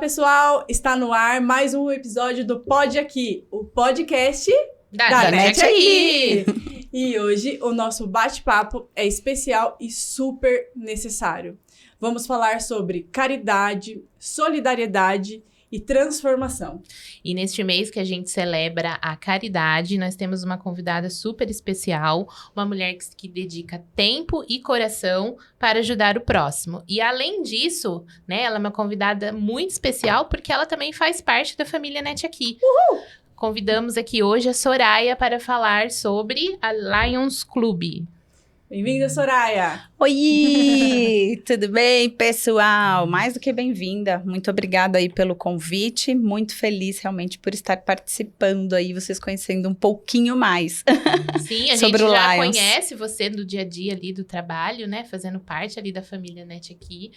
pessoal! Está no ar mais um episódio do Pod Aqui, o podcast da NET Aqui. E hoje o nosso bate-papo é especial e super necessário. Vamos falar sobre caridade, solidariedade e transformação. E neste mês que a gente celebra a caridade, nós temos uma convidada super especial, uma mulher que dedica tempo e coração para ajudar o próximo. E além disso, né, ela é uma convidada muito especial porque ela também faz parte da família NET Aqui. Uhul! Convidamos aqui hoje a Soraya para falar sobre a Lions Club. Bem-vinda, Soraya! Oi, tudo bem, pessoal? Mais do que bem-vinda. Muito obrigada aí pelo convite. Muito feliz realmente por estar participando aí, vocês conhecendo um pouquinho mais. Sim, a sobre gente o já Lions. conhece você do dia a dia ali do trabalho, né? Fazendo parte ali da família NET Aqui.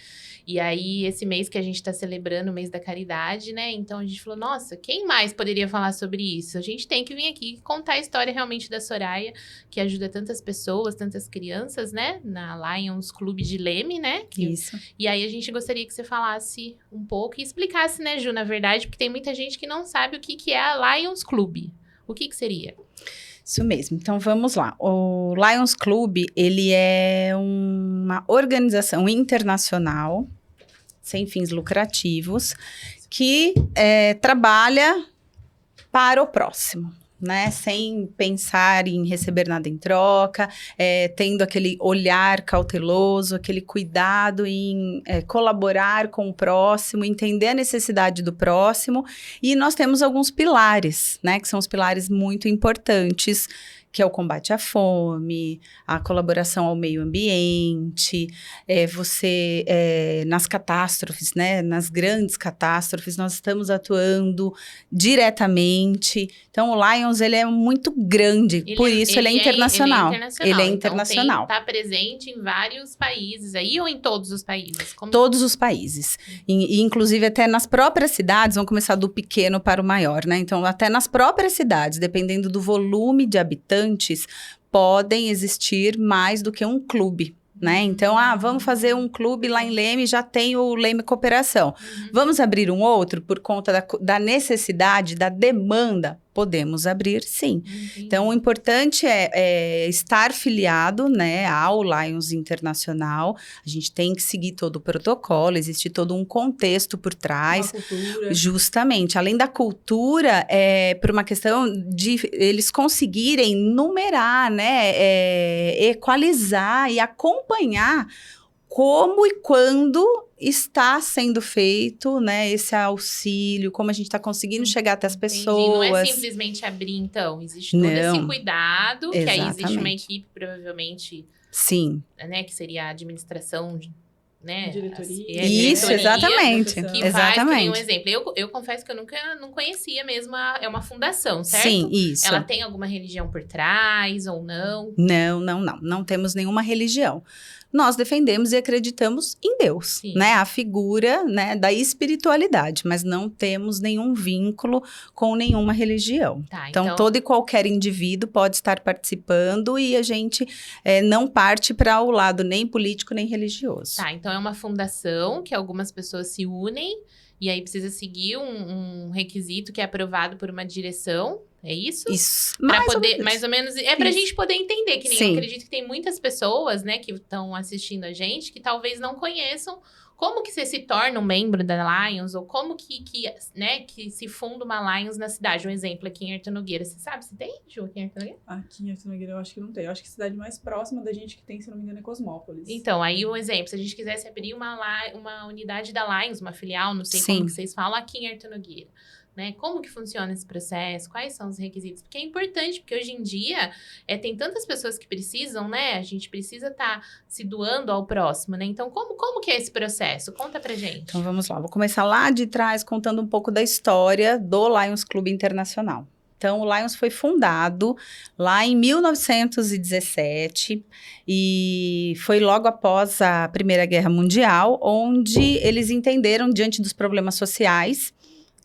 E aí, esse mês que a gente tá celebrando, o mês da caridade, né? Então, a gente falou, nossa, quem mais poderia falar sobre isso? A gente tem que vir aqui contar a história realmente da Soraya, que ajuda tantas pessoas, tantas crianças, né? Na Lions Clube de Leme, né? Isso. E aí, a gente gostaria que você falasse um pouco e explicasse, né, Ju, na verdade, porque tem muita gente que não sabe o que é a Lions Clube. O que seria? Isso mesmo. Então, vamos lá. O Lions Club, ele é uma organização internacional, sem fins lucrativos, que trabalha para o próximo, né? Sem pensar em receber nada em troca, tendo aquele olhar cauteloso, aquele cuidado em colaborar com o próximo, entender a necessidade do próximo. E nós temos alguns pilares, né? Que são os pilares muito importantes, que é o combate à fome, a colaboração ao meio ambiente, nas catástrofes, né, nas grandes catástrofes, nós estamos atuando diretamente. Então, o Lions, ele é muito grande, por isso ele é internacional. Ele é internacional. Então, está presente em vários países aí ou em todos os países? Todos os países. E, inclusive, até nas próprias cidades, vamos começar do pequeno para o maior, né? Então, até nas próprias cidades, dependendo do volume de habitantes, podem existir mais do que um clube, né? Então, vamos fazer um clube lá em Leme, já tem o Leme Cooperação. Vamos abrir um outro por conta da necessidade, da demanda? Podemos abrir, sim. Então, o importante é estar filiado, né, ao Lions Internacional. A gente tem que seguir todo o protocolo, existe todo um contexto por trás. Uma cultura. Justamente. Além da cultura, por uma questão de eles conseguirem numerar, né, equalizar e acompanhar como e quando está sendo feito, né, esse auxílio, como a gente está conseguindo chegar até as pessoas. Não é simplesmente abrir, então. Existe todo esse cuidado, que aí existe uma equipe, provavelmente... Sim. Né, que seria a administração... Né? Diretoria. Isso, exatamente. Que exatamente. faz, que um exemplo. Eu confesso que eu não conhecia mesmo, é uma fundação, certo? Sim, isso. Ela tem alguma religião por trás ou não? Não temos nenhuma religião. Nós defendemos e acreditamos em Deus, Sim. né? A figura, né, da espiritualidade, mas não temos nenhum vínculo com nenhuma religião. Tá, então, todo e qualquer indivíduo pode estar participando e a gente não parte para o lado nem político nem religioso. Tá, então é uma fundação que algumas pessoas se unem e aí precisa seguir um requisito que é aprovado por uma direção. É isso? Isso. Mais ou menos. É pra gente poder entender, que nem Sim. eu acredito que tem muitas pessoas, né, que estão assistindo a gente, que talvez não conheçam como que você se torna um membro da Lions, ou como que se funda uma Lions na cidade. Um exemplo aqui em Artur Nogueira. Você sabe se tem, Ju, aqui em Artur Nogueira? Aqui em Artur Nogueira eu acho que não tem. Eu acho que a cidade mais próxima da gente que tem, se não me engano, é Cosmópolis. Então, aí um exemplo. Se a gente quisesse abrir uma unidade da Lions, uma filial, não sei Sim. como que vocês falam, aqui em Artur Nogueira. Né? Como que funciona esse processo? Quais são os requisitos? Porque é importante, porque hoje em dia tem tantas pessoas que precisam, né? A gente precisa estar se doando ao próximo, né? Então, como que é esse processo? Conta pra gente. Então, vamos lá. Vou começar lá de trás, contando um pouco da história do Lions Clube Internacional. Então, o Lions foi fundado lá em 1917 e foi logo após a Primeira Guerra Mundial, onde eles entenderam, diante dos problemas sociais,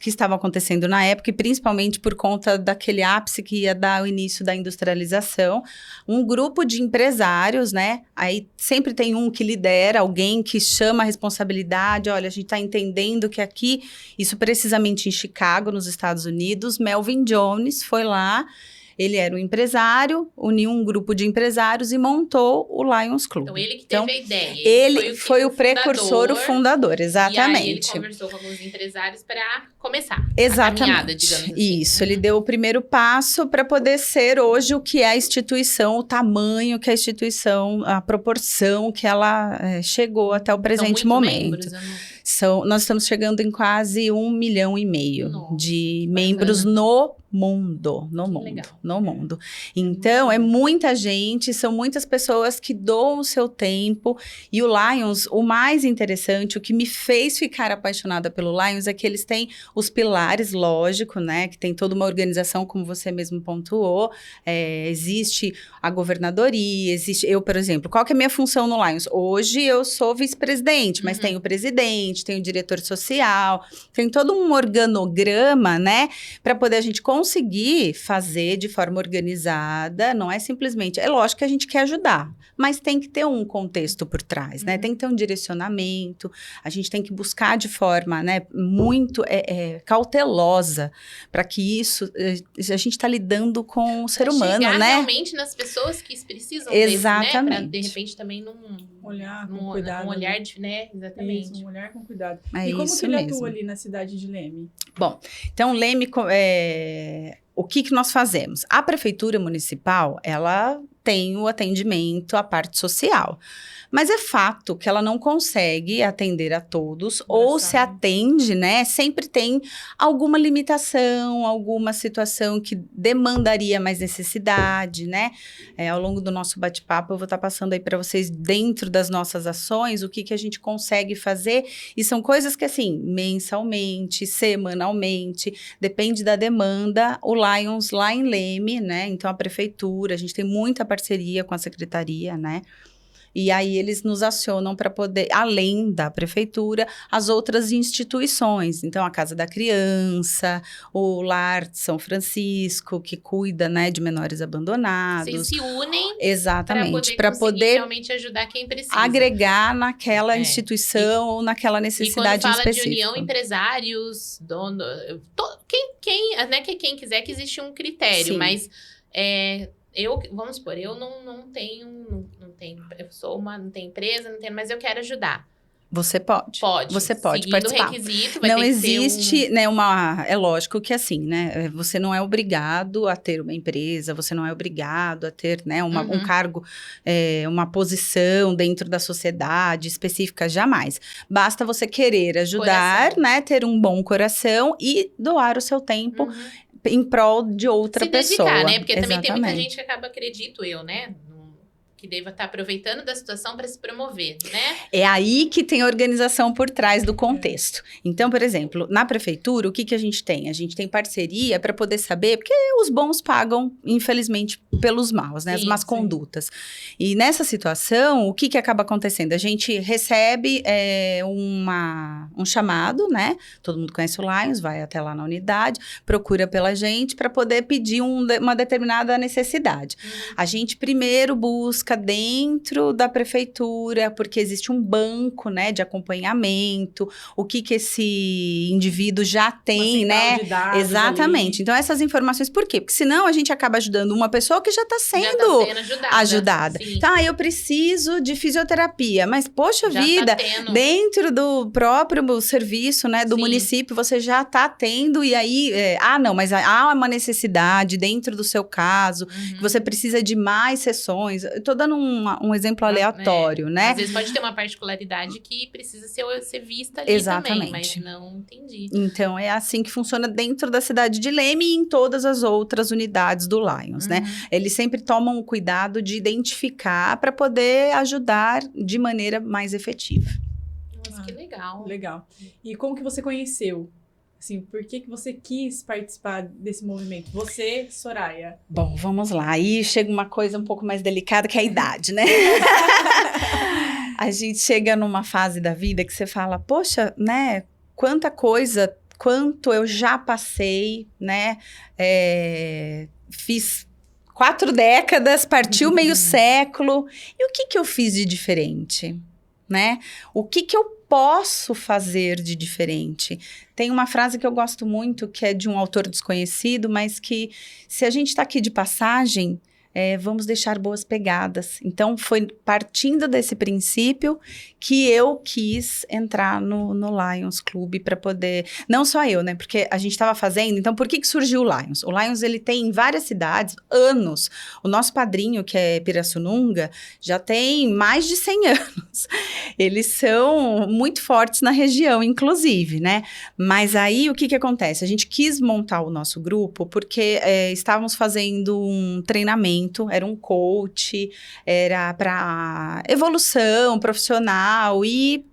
que estavam acontecendo na época, e principalmente por conta daquele ápice que ia dar o início da industrialização. Um grupo de empresários, né? Aí sempre tem um que lidera, alguém que chama a responsabilidade. Olha, a gente está entendendo que aqui, isso precisamente em Chicago, nos Estados Unidos, Melvin Jones foi lá. Ele era um empresário, uniu um grupo de empresários e montou o Lions Club. Então, ele que teve a ideia. Ele foi o precursor, o fundador, exatamente. E aí ele conversou com alguns empresários para começar exatamente. A caminhada, digamos assim. Isso, ele deu o primeiro passo para poder ser hoje o que é a instituição, o tamanho que a instituição, a proporção que ela chegou até o presente momento. Nós estamos chegando em quase 1,5 milhão de membros no mundo. Então, é muita gente, são muitas pessoas que doam o seu tempo. E o Lions, o mais interessante, o que me fez ficar apaixonada pelo Lions é que eles têm os pilares, lógico, né? Que tem toda uma organização, como você mesmo pontuou. Existe a governadoria, eu, por exemplo, qual que é a minha função no Lions? Hoje eu sou vice-presidente, mas tem o presidente, tem o diretor social, tem todo um organograma, né? Para poder a gente conseguir fazer de forma organizada, não é simplesmente... É lógico que a gente quer ajudar, mas tem que ter um contexto por trás, né? Tem que ter um direcionamento, a gente tem que buscar de forma, né, muito cautelosa para que isso... A gente está lidando com o ser humano, chegar né? realmente nas pessoas que precisam exatamente. Desse, né? Para, de repente, também olhar com cuidado. Um olhar, né? Exatamente. Isso, um olhar com cuidado. É e como isso que ele mesmo. atua ali na cidade de Leme? Bom, então Leme, o que nós fazemos? A prefeitura municipal, ela tem o atendimento à parte social. Mas é fato que ela não consegue atender a todos, ou se atende, né? Sempre tem alguma limitação, alguma situação que demandaria mais necessidade, né? Ao longo do nosso bate-papo, eu vou estar passando aí para vocês, dentro das nossas ações, o que a gente consegue fazer. E são coisas que, assim, mensalmente, semanalmente, depende da demanda. O Lions lá em Leme, né? Então, a prefeitura, a gente tem muita parceria com a secretaria, né? E aí eles nos acionam para poder, além da prefeitura, as outras instituições. Então, a Casa da Criança, o Lar de São Francisco, que cuida, né, de menores abandonados. Vocês se unem exatamente para poder realmente ajudar quem precisa. Agregar naquela instituição ou naquela necessidade específica. E quando fala de união, empresários, dono, quem quiser, que existe um critério, mas... vamos supor, eu não tenho, não tenho empresa, mas eu quero ajudar. Você pode. Você pode seguindo participar. O requisito, vai não ter existe, né, é lógico que assim, né, você não é obrigado a ter uma empresa, você não é obrigado a ter, né, um cargo, uma posição dentro da sociedade específica, jamais. Basta você querer ajudar, né, ter um bom coração e doar o seu tempo em prol de outra pessoa. Se dedicar, né? Porque também tem muita gente que acaba, acredito eu, né? Que deva estar aproveitando da situação para se promover, né? É aí que tem a organização por trás do contexto. Então, por exemplo, na prefeitura, o que a gente tem? A gente tem parceria para poder saber, porque os bons pagam, infelizmente, pelos maus, né? As más condutas. E nessa situação, o que acaba acontecendo? A gente recebe um chamado, né? Todo mundo conhece o Lions, vai até lá na unidade, procura pela gente para poder pedir uma determinada necessidade. A gente primeiro busca dentro da prefeitura, porque existe um banco, né, de acompanhamento, o que esse indivíduo já tem, né? Exatamente. Ali. Então, essas informações, por quê? Porque senão a gente acaba ajudando uma pessoa que já está sendo ajudada. Então, eu preciso de fisioterapia, mas, poxa já vida, dentro do próprio serviço, né, do município, você já está tendo, e aí, mas há uma necessidade dentro do seu caso, que você precisa de mais sessões. Eu tô dando um exemplo aleatório, né? Às vezes pode ter uma particularidade que precisa ser vista ali também, mas não entendi. Então, é assim que funciona dentro da cidade de Leme e em todas as outras unidades do Lions, né? Eles sempre tomam o cuidado de identificar para poder ajudar de maneira mais efetiva. Nossa, que legal. Legal. E como que você conheceu? Assim, por que você quis participar desse movimento? Você, Soraya. Bom, vamos lá. Aí chega uma coisa um pouco mais delicada, que é a idade, né? A gente chega numa fase da vida que você fala, poxa, né? Quanta coisa quanto eu já passei, né? Fiz 4 décadas, partiu meio século. E o que eu fiz de diferente, né? O que eu posso fazer de diferente? Tem uma frase que eu gosto muito, que é de um autor desconhecido, mas que se a gente está aqui de passagem, vamos deixar boas pegadas. Então, foi partindo desse princípio que eu quis entrar no Lions Club para poder... Não só eu, né? Porque a gente estava fazendo... Então, por que surgiu o Lions? O Lions, ele tem em várias cidades, anos. O nosso padrinho, que é Pirassununga, já tem mais de 100 anos. Eles são muito fortes na região, inclusive, né? Mas aí, o que acontece? A gente quis montar o nosso grupo porque estávamos fazendo um treinamento, era um coach, era para evolução profissional e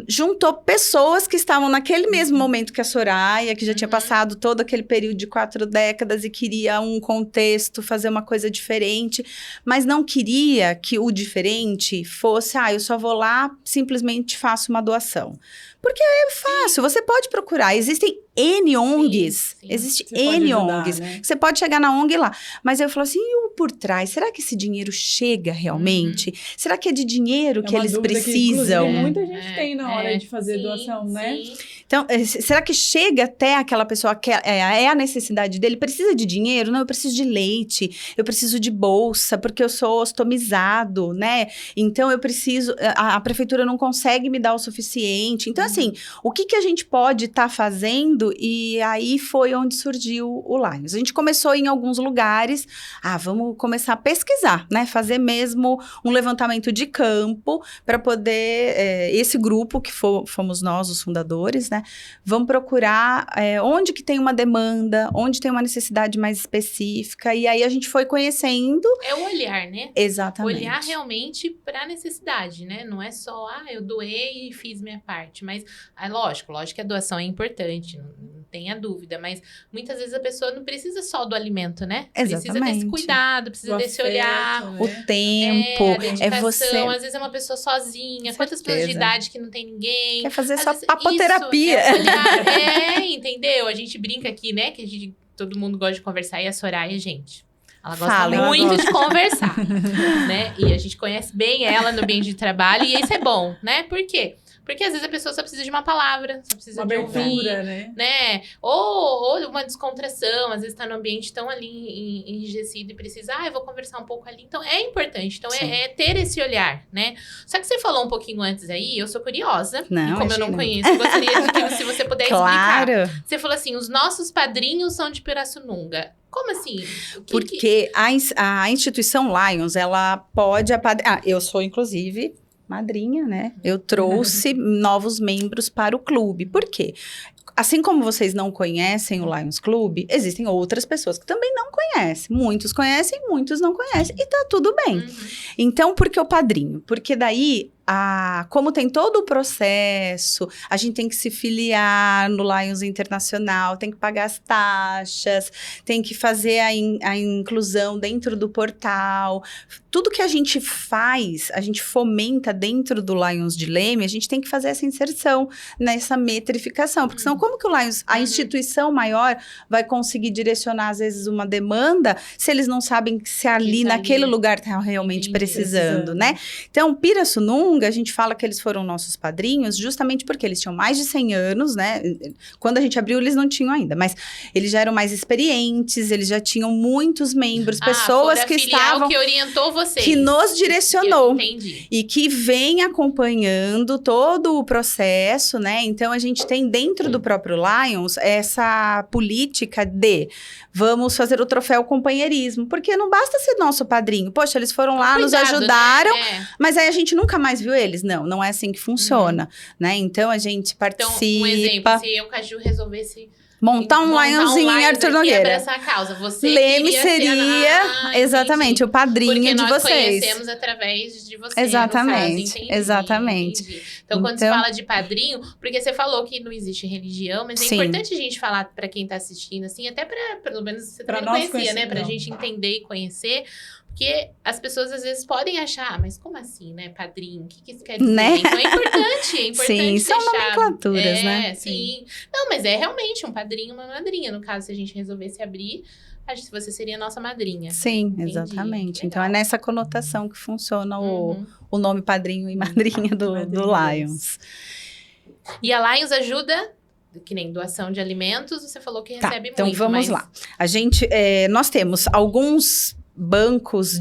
juntou pessoas que estavam naquele mesmo momento que a Soraya, que já tinha passado todo aquele período de 4 décadas e queria um contexto, fazer uma coisa diferente, mas não queria que o diferente fosse, eu só vou lá, simplesmente faço uma doação. Porque é fácil, você pode procurar, existem N ONGs, existe N ONGs, né? Você pode chegar na ONG lá, mas eu falo assim, e o por trás, será que esse dinheiro chega realmente? Será que é de dinheiro que eles precisam? Que, muita gente tem na hora de fazer doação, né? Então, será que chega até aquela pessoa que é a necessidade dele? Precisa de dinheiro? Não, eu preciso de leite, eu preciso de bolsa, porque eu sou ostomizado, né? Então, eu preciso... A prefeitura não consegue me dar o suficiente. Então, assim, o que a gente pode estar fazendo? E aí foi onde surgiu o Lions. A gente começou em alguns lugares, vamos começar a pesquisar, né? Fazer mesmo um levantamento de campo para poder, esse grupo que fomos nós, os fundadores, né? Vamos procurar onde que tem uma demanda, onde tem uma necessidade mais específica, e aí a gente foi conhecendo. É o olhar, né? Exatamente. Olhar realmente para a necessidade, né? Não é só, eu doei e fiz minha parte, mas lógico que a doação é importante, não tenha dúvida, mas muitas vezes a pessoa não precisa só do alimento, né? Exatamente. Precisa desse cuidado, precisa desse olhar. Né? O tempo, a dedicação, você... Às vezes é uma pessoa sozinha, quantas pessoas de idade que não tem ninguém. Quer fazer só papoterapia. Entendeu? A gente brinca aqui, né? Que todo mundo gosta de conversar e a Soraya, gente... Ela gosta Fala, muito de conversar, né? E a gente conhece bem ela no ambiente de trabalho e isso é bom, né? Por quê? Porque às vezes a pessoa só precisa de uma palavra, só precisa de ouvir, né? Ou uma descontração, às vezes tá no ambiente tão ali enrijecido e precisa, eu vou conversar um pouco ali. Então, é importante. Então, é ter esse olhar, né? Só que você falou um pouquinho antes aí, eu sou curiosa. Não, e como eu não conheço, eu gostaria de que se você puder explicar. Você falou assim, os nossos padrinhos são de Pirassununga. Como assim? Porque a instituição Lions, ela pode... eu sou, inclusive... madrinha, né? Eu trouxe novos membros para o clube. Por quê? Assim como vocês não conhecem o Lions Club, existem outras pessoas que também não conhecem. Muitos conhecem, muitos não conhecem. E tá tudo bem. Então, por que o padrinho? Porque daí... como tem todo o processo, a gente tem que se filiar no Lions Internacional, tem que pagar as taxas, tem que fazer a inclusão dentro do portal. Tudo que a gente faz, a gente fomenta dentro do Lions de Leme, a gente tem que fazer essa inserção nessa metrificação. Porque senão, como que o Lions, a instituição maior, vai conseguir direcionar, às vezes, uma demanda, se eles não sabem se ali, naquele lugar, tá realmente precisando, né? Então, Pirassununga, a gente fala que eles foram nossos padrinhos justamente porque eles tinham mais de 100 anos, né? Quando a gente abriu, eles não tinham ainda, mas eles já eram mais experientes, eles já tinham muitos membros, pessoas que estavam... que orientou vocês. Que nos direcionou. Entendi. E que vem acompanhando todo o processo, né? Então, a gente tem dentro do próprio Lions essa política de vamos fazer o troféu companheirismo, porque não basta ser nosso padrinho. Poxa, eles foram lá, nos ajudaram, né? Mas aí a gente nunca mais viu eles. Não é assim que funciona, né? Então, a gente participa... Então, um exemplo, se eu, Caju, resolvesse... Montar um Lionzinho em Arthur Nogueira. Essa causa. Você Leme seria exatamente o padrinho de vocês. Porque nós conhecemos através de vocês. Exatamente, exatamente. Entendi. Então, quando se fala de padrinho, porque você falou que não existe religião, mas é importante a gente falar pra quem tá assistindo, assim, até pra, pelo menos, você também não conhecia, né? Pra gente entender e conhecer. Porque as pessoas às vezes podem achar, mas como assim, né, padrinho? O que isso quer dizer? Né? Então é importante Sim, são deixar... nomenclaturas, né? Sim. Não, mas é realmente um padrinho, uma madrinha. No caso, se a gente resolvesse abrir, acho que você seria a nossa madrinha. Sim, Entendi. exatamente. Então, Legal. é nessa conotação que funciona Uhum. o nome padrinho e madrinha do Lions. E a Lions ajuda, que nem doação de alimentos, você falou que recebe Então, muito. vamos mas... lá. Nós temos alguns bancos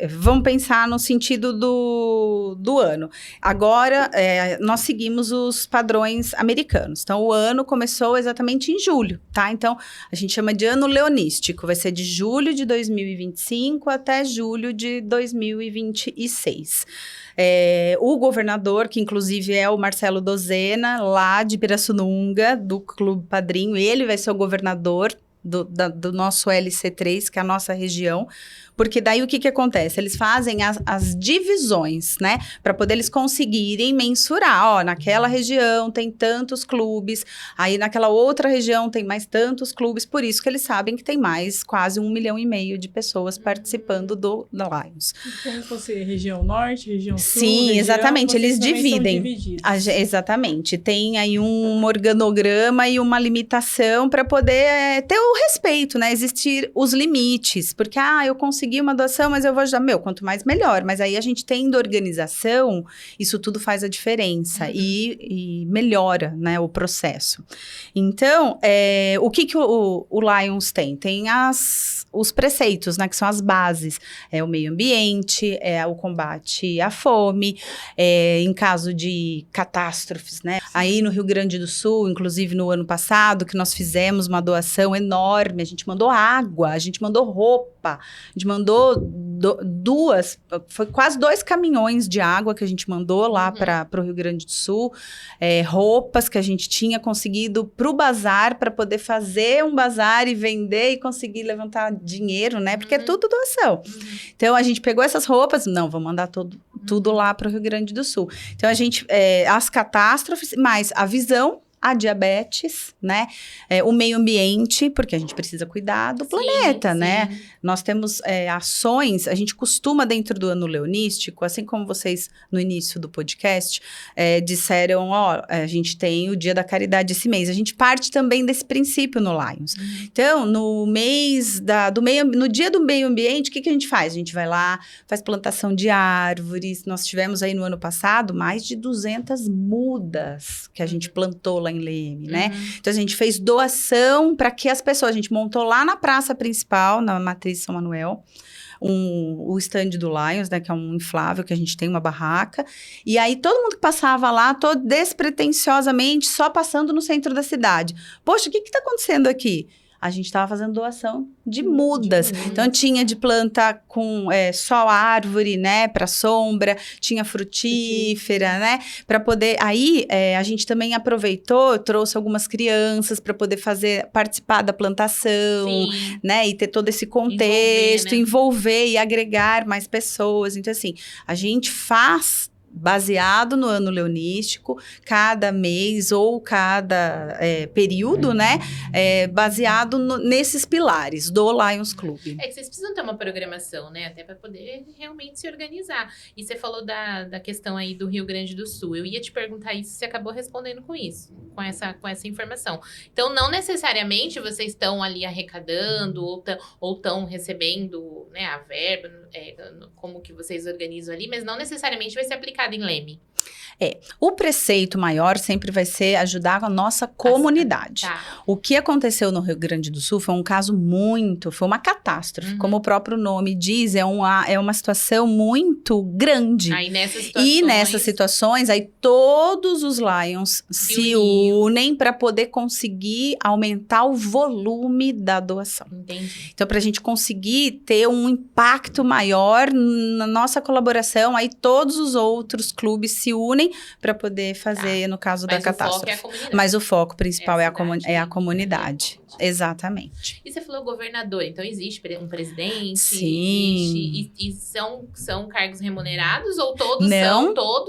vamos pensar no sentido do ano. Agora, nós seguimos os padrões americanos. Então, o ano começou exatamente em julho, tá? Então, a gente chama de ano leonístico. Vai ser de julho de 2025 até julho de 2026. O governador, que inclusive é o Marcelo Dozena, lá de Pirassununga, do Clube Padrinho, ele vai ser o governador do nosso LC3, que é a nossa região, porque daí o que acontece? Eles fazem as divisões, né? Para poder eles conseguirem mensurar, ó, naquela região tem tantos clubes, aí naquela outra região tem mais tantos clubes, por isso que eles sabem que tem mais quase 1,5 milhão de pessoas participando do Lions. Como você, região norte, região sul, Sim, exatamente, eles dividem. Exatamente. Tem aí um organograma e uma limitação para poder ter o respeito, né? Existir os limites, porque, eu consegui uma doação, mas eu vou ajudar. Quanto mais melhor. Mas aí a gente tendo organização, isso tudo faz a diferença e melhora, né, o processo. Então, o que o Lions tem? Tem os preceitos, né, que são as bases. É o meio ambiente, é o combate à fome, em caso de catástrofes, né? Aí no Rio Grande do Sul, inclusive no ano passado, que nós fizemos uma doação enorme, a gente mandou água, a gente mandou roupa, a gente mandou foi quase 2 caminhões de água que a gente mandou lá para o Rio Grande do Sul, roupas que a gente tinha conseguido para o bazar, para poder fazer um bazar e vender e conseguir levantar dinheiro, né? Porque é tudo doação. Então, a gente pegou essas roupas, vamos mandar tudo lá para o Rio Grande do Sul. Então, a gente, as catástrofes, mais a visão, a diabetes, né? O meio ambiente, porque a gente precisa cuidar do planeta, né? Nós temos ações, a gente costuma dentro do ano leonístico, assim como vocês no início do podcast disseram, a gente tem o Dia da Caridade esse mês. A gente parte também desse princípio no Lions. Então, no mês no Dia do Meio Ambiente, o que a gente faz? A gente vai lá, faz plantação de árvores. Nós tivemos aí no ano passado mais de 200 mudas que a gente plantou lá em Leme, né? Então, a gente fez doação para que as pessoas... A gente montou lá na praça principal, na Matriz São Manuel, o stand do Lions, né? Que é um inflável, que a gente tem uma barraca. E aí, todo mundo que passava lá, todo despretensiosamente, só passando no centro da cidade. Poxa, o que está acontecendo aqui? A gente estava fazendo doação de mudas. Então, tinha de planta com só árvore, né? Para sombra. Tinha frutífera, né? Para poder... Aí, a gente também aproveitou, trouxe algumas crianças para poder participar da plantação, né? E ter todo esse contexto, envolver e agregar mais pessoas. Então, assim, a gente faz... baseado no ano leonístico, cada mês ou cada período, né? Baseado nesses pilares do Lions Club. Que vocês precisam ter uma programação, né? Até para poder realmente se organizar. E você falou da questão aí do Rio Grande do Sul. Eu ia te perguntar isso, você acabou respondendo com isso, com essa informação. Então, não necessariamente vocês estão ali arrecadando ou estão recebendo, né, a verba, como que vocês organizam ali, mas não necessariamente vai ser aplicado em Leme. O preceito maior sempre vai ser ajudar a nossa comunidade. O que aconteceu no Rio Grande do Sul foi um caso foi uma catástrofe. Como o próprio nome diz, é uma situação muito grande. Aí nessas situações, aí todos os Lions se unem para poder conseguir aumentar o volume da doação. Entendi. Então, para a gente conseguir ter um impacto maior na nossa colaboração, aí todos os outros clubes se unem para poder fazer, no caso da catástrofe. Mas o foco principal é a comunidade. Exatamente. E você falou governador, então existe um presidente? Sim. E são cargos remunerados ou todos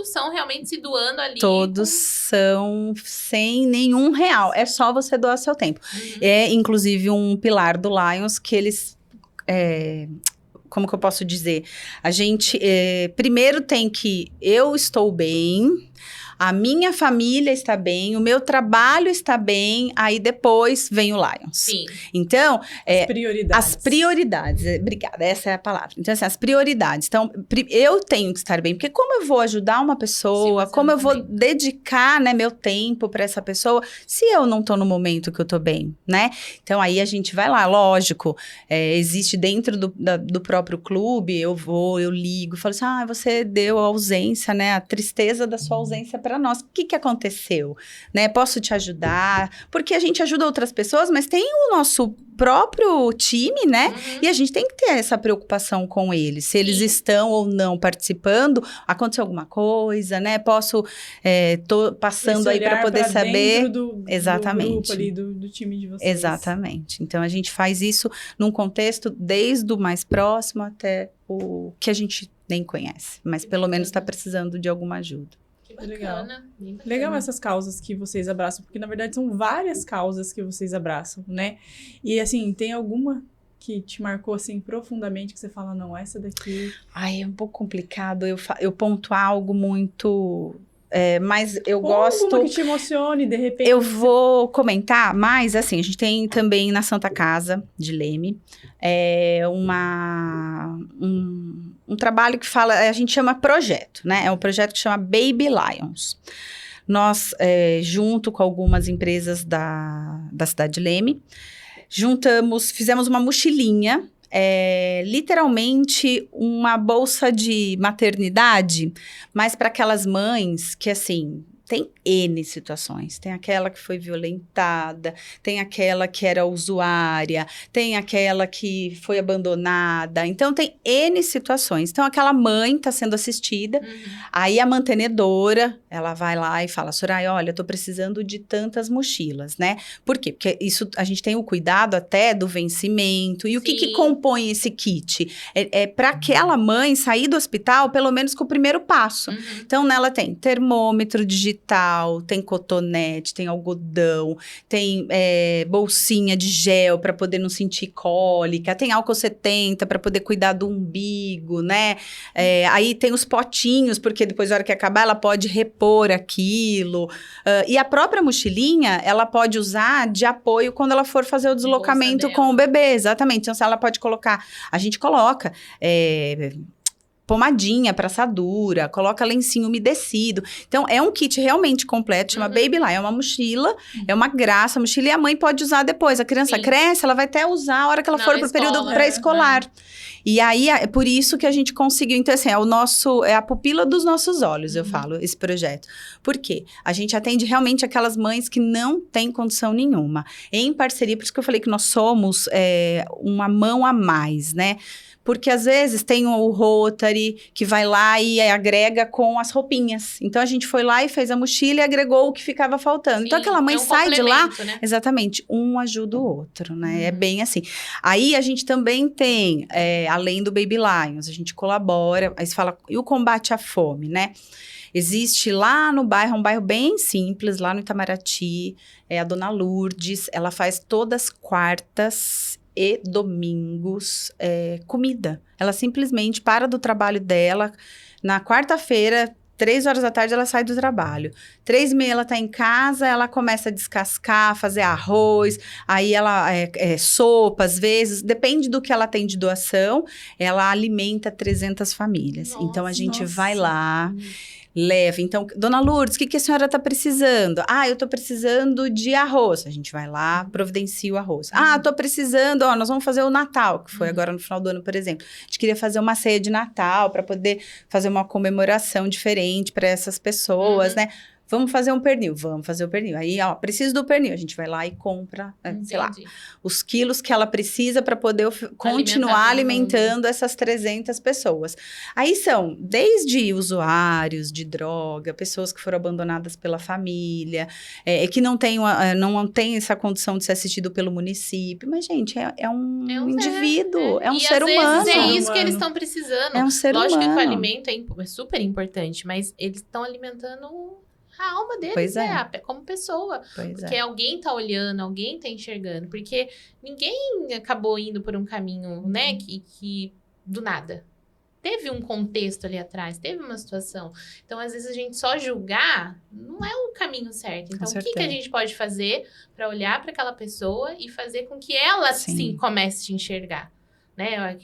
são realmente se doando ali? Todos são sem nenhum real. É só você doar seu tempo. É, inclusive, um pilar do Lions que eles... como que eu posso dizer? A gente, primeiro tem que eu estou bem, a minha família está bem, o meu trabalho está bem, aí depois vem o Lions. Sim. Então, As prioridades. Obrigada, essa é a palavra. Então, assim, as prioridades. Então, eu tenho que estar bem, porque como eu vou ajudar uma pessoa, como eu vou dedicar, né, meu tempo para essa pessoa, se eu não tô no momento que eu tô bem, né? Então, aí a gente vai lá, lógico, existe dentro do próprio clube, eu ligo, falo assim, você deu a ausência, né, a tristeza da sua ausência para nós. O que aconteceu? Né? Posso te ajudar? Porque a gente ajuda outras pessoas, mas tem o nosso próprio time, né? E a gente tem que ter essa preocupação com eles. Se eles estão ou não participando, aconteceu alguma coisa, né? Posso, tô passando aí para poder saber. Exatamente. Do grupo ali, do time de vocês. Exatamente. Então, a gente faz isso num contexto desde o mais próximo até o que a gente nem conhece. Mas pelo menos está precisando de alguma ajuda. Bacana, legal essas causas que vocês abraçam, porque na verdade são várias causas que vocês abraçam, né? E assim, tem alguma que te marcou assim profundamente que você fala, não, essa daqui... É um pouco complicado eu pontuar algo muito... mas eu gosto... Alguma que te emocione, de repente... Eu vou comentar, mas assim, a gente tem também na Santa Casa de Leme, um trabalho que fala, a gente chama projeto, né? É um projeto que chama Baby Lions. Nós, junto com algumas empresas da cidade de Leme, fizemos uma mochilinha, literalmente uma bolsa de maternidade, mas para aquelas mães que, assim, tem N situações. Tem aquela que foi violentada, tem aquela que era usuária, tem aquela que foi abandonada. Então, tem N situações. Então, aquela mãe está sendo assistida, aí a mantenedora, ela vai lá e fala, Soraya, olha, eu tô precisando de tantas mochilas, né? Por quê? Porque isso, a gente tem o cuidado até do vencimento. E o que compõe esse kit? Para aquela mãe sair do hospital, pelo menos com o primeiro passo. Então, nela tem termômetro digital, tem cotonete, tem algodão, tem bolsinha de gel para poder não sentir cólica, tem álcool 70 para poder cuidar do umbigo, né? Aí tem os potinhos, porque depois, na hora que acabar, ela pode repor aquilo. E a própria mochilinha, ela pode usar de apoio quando ela for fazer o deslocamento com o bebê, exatamente. Então, se ela pode colocar, a gente coloca... pomadinha para assadura, coloca lencinho umedecido. Então, é um kit realmente completo, chama Baby Lion. É uma mochila, é uma graça, a mochila, e a mãe pode usar depois. A criança cresce, ela vai até usar a hora que ela for pro período pré-escolar. E aí, é por isso que a gente conseguiu. Então, assim, é a pupila dos nossos olhos, eu falo, esse projeto. Por quê? A gente atende realmente aquelas mães que não têm condição nenhuma. Em parceria, por isso que eu falei que nós somos uma mão a mais, né? Porque, às vezes, tem o Rotary que vai lá e agrega com as roupinhas. Então, a gente foi lá e fez a mochila e agregou o que ficava faltando. Sim, então, aquela mãe sai de lá... Né? Exatamente. Um ajuda o outro, né? É bem assim. Aí, a gente também tem, além do Baby Lions, a gente colabora... Aí você fala, e o combate à fome, né? Existe lá no bairro, um bairro bem simples, lá no Itamaraty, a Dona Lourdes, ela faz todas quartas e domingos comida. Ela simplesmente para do trabalho dela, na quarta-feira, 3 horas da tarde, ela sai do trabalho. 3h30 ela tá em casa, ela começa a descascar, fazer arroz, aí ela sopa, às vezes, depende do que ela tem de doação, ela alimenta 300 famílias. Nossa, então, a gente vai lá... leva. Então, Dona Lourdes, o que a senhora está precisando? Eu estou precisando de arroz. A gente vai lá, providencia o arroz. Estou precisando, nós vamos fazer o Natal, que foi agora no final do ano, por exemplo. A gente queria fazer uma ceia de Natal para poder fazer uma comemoração diferente para essas pessoas, né? Vamos fazer um pernil. Vamos fazer o pernil. Aí, preciso do pernil. A gente vai lá e compra, sei lá, os quilos que ela precisa para poder continuar alimentando essas 300 pessoas. Aí são desde usuários de droga, pessoas que foram abandonadas pela família, que não tem essa condição de ser assistido pelo município. Mas, gente, é um indivíduo, é um ser humano. Às vezes é isso que eles estão precisando. É um ser humano. Lógico que o alimento é super importante, mas eles estão alimentando... a alma deles, como pessoa. Porque alguém tá olhando, alguém tá enxergando. Porque ninguém acabou indo por um caminho, né, que do nada. Teve um contexto ali atrás, teve uma situação. Então, às vezes, a gente só julgar não é o caminho certo. Então, o que a gente pode fazer para olhar para aquela pessoa e fazer com que ela, sim, comece a te enxergar? Né?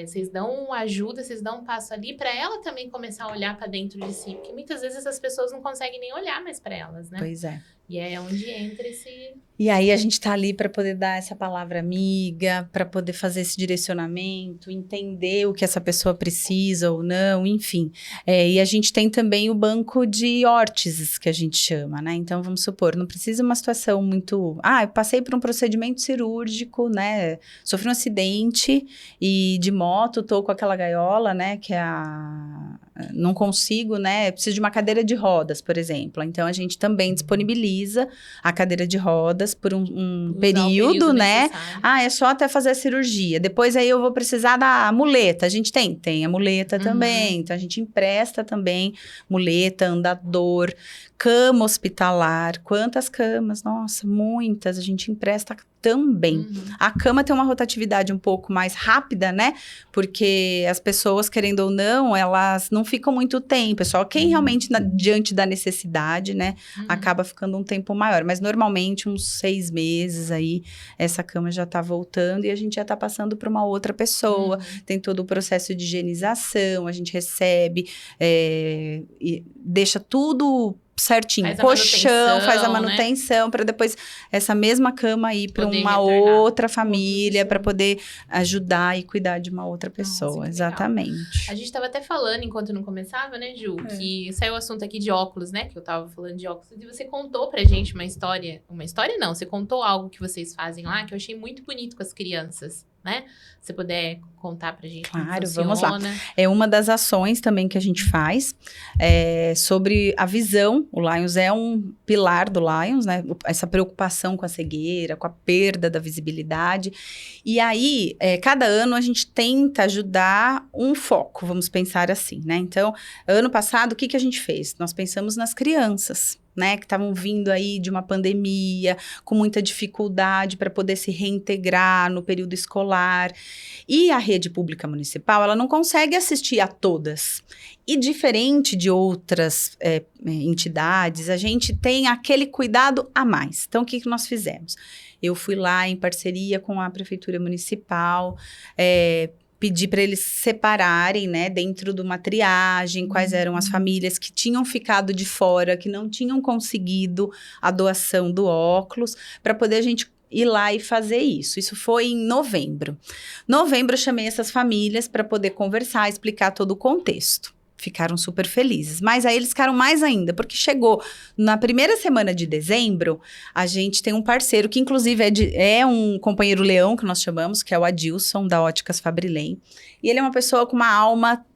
Vocês dão ajuda, vocês dão um passo ali para ela também começar a olhar para dentro de si. Porque muitas vezes essas pessoas não conseguem nem olhar mais para elas, né? Pois é. E é onde entra esse... E aí a gente tá ali para poder dar essa palavra amiga, para poder fazer esse direcionamento, entender o que essa pessoa precisa ou não, enfim. E a gente tem também o banco de órteses, que a gente chama, né? Então, vamos supor, não precisa uma situação muito... eu passei por um procedimento cirúrgico, né? Sofri um acidente e de moto, tô com aquela gaiola, né? Que é não consigo, né? Preciso de uma cadeira de rodas, por exemplo. Então, a gente também disponibiliza a cadeira de rodas por um período, né? Necessário. É só até fazer a cirurgia. Depois aí eu vou precisar da muleta. A gente tem a muleta também. Então a gente empresta também muleta, andador, cama hospitalar. Quantas camas? Nossa, muitas. A gente empresta também. A cama tem uma rotatividade um pouco mais rápida, né? Porque as pessoas, querendo ou não, elas não ficam muito tempo. É só quem realmente, diante da necessidade, né? Acaba ficando um tempo maior. Mas, normalmente, uns 6 meses aí, essa cama já tá voltando e a gente já tá passando para uma outra pessoa. Tem todo o processo de higienização, a gente recebe, e deixa tudo certinho, colchão, faz a manutenção, né? Para depois essa mesma cama ir para uma outra família, para poder ajudar e cuidar de uma outra pessoa. Nossa, exatamente. A gente estava até falando, enquanto não começava, né, Ju, que saiu o assunto aqui de óculos, né, que eu tava falando de óculos, e você contou pra gente uma história não, você contou algo que vocês fazem lá, que eu achei muito bonito com as crianças, né? Se puder contar pra gente como funciona. Vamos lá. É uma das ações também que a gente faz sobre a visão. O Lions é um pilar do Lions, né? Essa preocupação com a cegueira, com a perda da visibilidade. E aí, cada ano a gente tenta ajudar um foco, vamos pensar assim, né? Então, ano passado, o que a gente fez? Nós pensamos nas crianças, né, que estavam vindo aí de uma pandemia, com muita dificuldade para poder se reintegrar no período escolar. E a rede pública municipal, ela não consegue assistir a todas. E diferente de outras entidades, a gente tem aquele cuidado a mais. Então, o que nós fizemos? Eu fui lá em parceria com a Prefeitura Municipal, pedi para eles separarem, né, dentro de uma triagem, quais eram as famílias que tinham ficado de fora, que não tinham conseguido a doação do óculos, para poder a gente ir lá e fazer isso. Isso foi em novembro. Novembro, eu chamei essas famílias para poder conversar, explicar todo o contexto. Ficaram super felizes. Mas aí eles ficaram mais ainda, porque chegou na primeira semana de dezembro, a gente tem um parceiro, que inclusive é um companheiro leão, que nós chamamos, que é o Adilson, da Óticas Fabrilém. E ele é uma pessoa com uma alma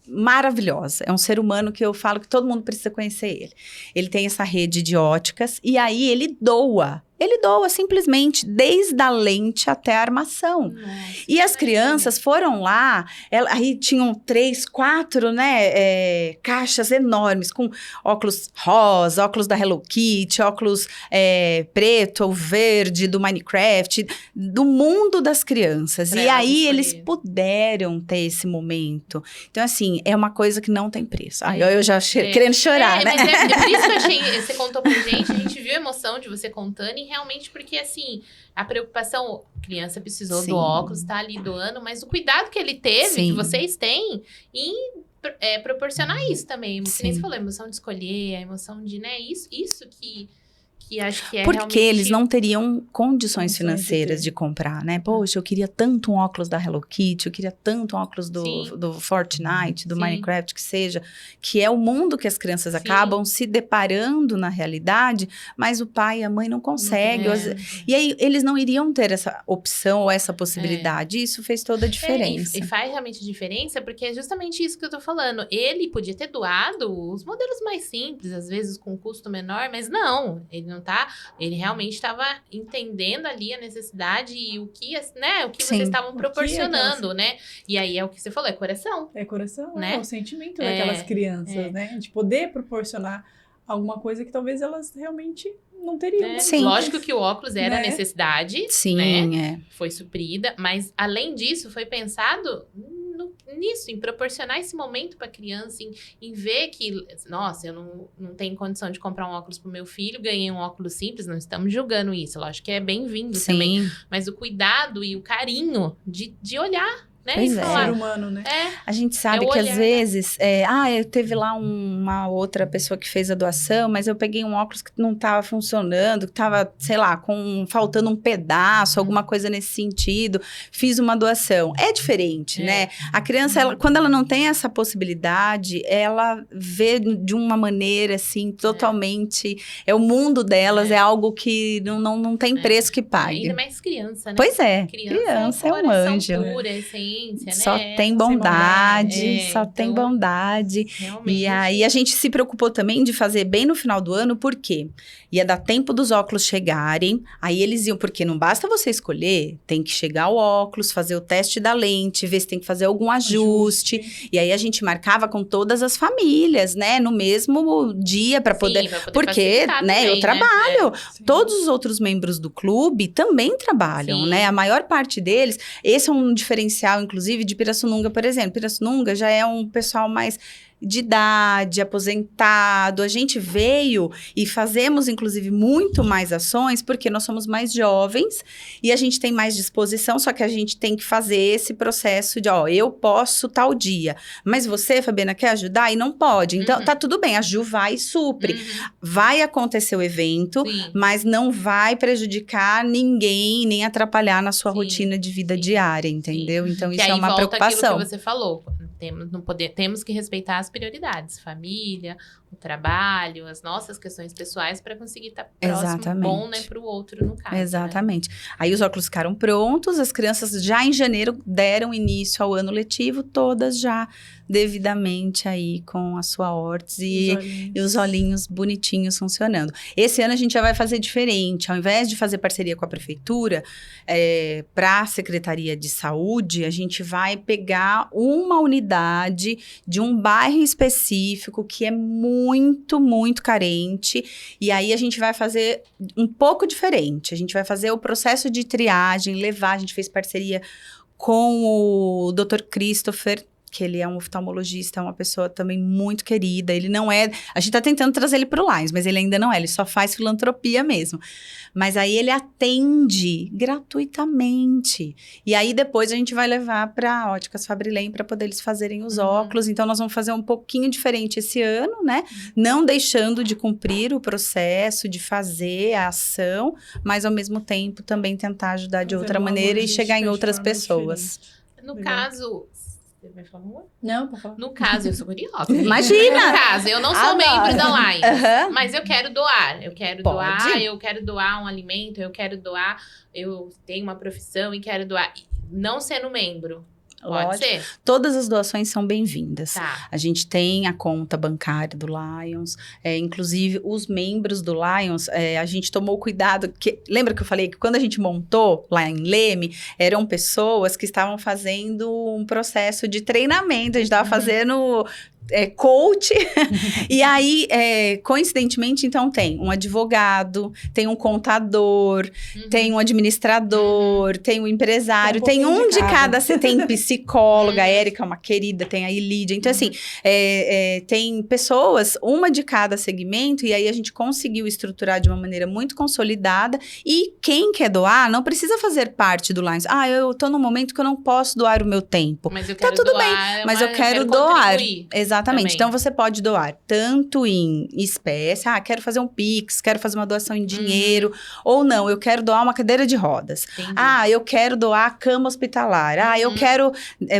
maravilhosa. É um ser humano que eu falo que todo mundo precisa conhecer ele. Ele tem essa rede de óticas e aí ele doa. Ele doa simplesmente desde a lente até a armação. Nossa, e as crianças foram lá, aí tinham 3, 4, né, caixas enormes com óculos rosa, óculos da Hello Kitty, óculos preto ou verde do Minecraft, do mundo das crianças. E aí eles puderam ter esse momento. Então, assim, é uma coisa que não tem preço. Eu já querendo chorar, né? Mas por isso que eu achei, você contou pra gente, a gente viu a emoção de você contando e realmente porque, assim, a preocupação, a criança precisou do óculos, tá ali doando, mas o cuidado que ele teve, que vocês têm, em proporcionar isso também. Como você falou, a emoção de escolher, a emoção de, né, isso que acho que é porque realmente... eles não teriam condições financeiras de comprar, né? Poxa, eu queria tanto um óculos da Hello Kitty, eu queria tanto um óculos do Fortnite, do Minecraft, que seja, que é o mundo que as crianças acabam se deparando na realidade, mas o pai e a mãe não conseguem. E aí, eles não iriam ter essa opção ou essa possibilidade. Isso fez toda a diferença. E faz realmente diferença, porque é justamente isso que eu tô falando. Ele podia ter doado os modelos mais simples, às vezes com custo menor, mas não, ele não tá, ele realmente estava entendendo ali a necessidade e o que vocês estavam proporcionando, né? E aí é o que você falou, é coração. É coração, né? É o sentimento daquelas crianças, né? De poder proporcionar alguma coisa que talvez elas realmente não teriam. Lógico que o óculos era necessidade, né? Foi suprida, mas além disso foi pensado nisso, em proporcionar esse momento para a criança, em ver que, nossa, eu não tenho condição de comprar um óculos para o meu filho, ganhei um óculos simples, não estamos julgando isso, lógico que é bem-vindo também. Mas o cuidado e o carinho de olhar, né? Pois e é. falar, Ser humano, né? A gente sabe que às vezes, teve lá uma outra pessoa que fez a doação, mas eu peguei um óculos que não estava funcionando, que estava, sei lá, faltando um pedaço, alguma coisa nesse sentido, fiz uma doação. É diferente, né? A criança, quando ela não tem essa possibilidade, ela vê de uma maneira, assim, totalmente... É o mundo delas, é algo que não tem preço que pague. Ainda mais criança, né? Pois é, criança é um anjo. Pura, essência, né? Só tem bondade, só tem então, bondade. Realmente. E aí a gente se preocupou também de fazer bem no final do ano, por quê? Ia dar tempo dos óculos chegarem, aí eles iam, porque não basta você escolher, tem que chegar o óculos, fazer o teste da lente, ver se tem que fazer algum ajuste. E aí a gente marcava com todas as famílias, né? No mesmo dia, para poder... Porque, né, também, eu trabalho. Todos os outros membros do clube também trabalham, né? A maior parte deles, esse é um diferencial, inclusive, de Pirassununga, por exemplo. Pirassununga já é um pessoal mais de idade, aposentado. A gente veio e fazemos, inclusive, muito mais ações, porque nós somos mais jovens e a gente tem mais disposição, só que a gente tem que fazer esse processo de, eu posso tal dia, mas você, Fabiana, quer ajudar? E não pode. Então, tá tudo bem, a Ju vai e supre. Vai acontecer o evento, mas não vai prejudicar ninguém, nem atrapalhar na sua rotina de vida diária, entendeu? Então, isso é uma preocupação. Aquilo que você falou. Temos que respeitar as prioridades, família, o trabalho, as nossas questões pessoais para conseguir estar próximo, bom, né, para o outro, no caso. Exatamente. Né? Aí os óculos ficaram prontos, as crianças já em janeiro deram início ao ano letivo, todas já devidamente aí com a sua órtese e os olhinhos bonitinhos funcionando. Esse ano a gente já vai fazer diferente, ao invés de fazer parceria com a prefeitura, para a Secretaria de Saúde, a gente vai pegar uma unidade de um bairro específico que é muito, muito carente, e aí a gente vai fazer um pouco diferente, a gente vai fazer o processo de triagem, a gente fez parceria com o Dr. Christopher, que ele é um oftalmologista, é uma pessoa também muito querida, ele não é... A gente tá tentando trazer ele pro Lions, mas ele ainda não é, ele só faz filantropia mesmo. Mas aí ele atende gratuitamente. E aí depois a gente vai levar pra Óticas Fabrilém para poder eles fazerem os óculos. Então nós vamos fazer um pouquinho diferente esse ano, né? Não deixando de cumprir o processo, de fazer a ação, mas ao mesmo tempo também tentar ajudar de outra maneira e chegar em outras pessoas. No caso... Vai falar uma? Não, pode falar. No caso, eu sou curiosa. Imagina! No caso, eu não sou membro da Lions, mas eu quero doar. Eu quero doar um alimento, eu tenho uma profissão e quero doar. Não sendo membro. Pode ser? Todas as doações são bem-vindas. Tá. A gente tem a conta bancária do Lions, inclusive os membros do Lions, a gente tomou cuidado, lembra que eu falei que quando a gente montou lá em Leme, eram pessoas que estavam fazendo um processo de treinamento, a gente estava fazendo... coach, e aí, coincidentemente, então, tem um advogado, tem um contador, tem um administrador, tem um empresário, tem um de cada, tem psicóloga, a Érica é uma querida, tem a Ilídia, então, assim, tem pessoas, uma de cada segmento, e aí a gente conseguiu estruturar de uma maneira muito consolidada, e quem quer doar, não precisa fazer parte do Lions. Eu tô num momento que eu não posso doar o meu tempo. Mas eu quero tá tudo doar, bem, mas eu quero doar. Exatamente. Também. Então, você pode doar tanto em espécie, quero fazer um Pix, quero fazer uma doação em dinheiro, ou não, eu quero doar uma cadeira de rodas. Entendi. Eu quero doar a cama hospitalar. Eu quero...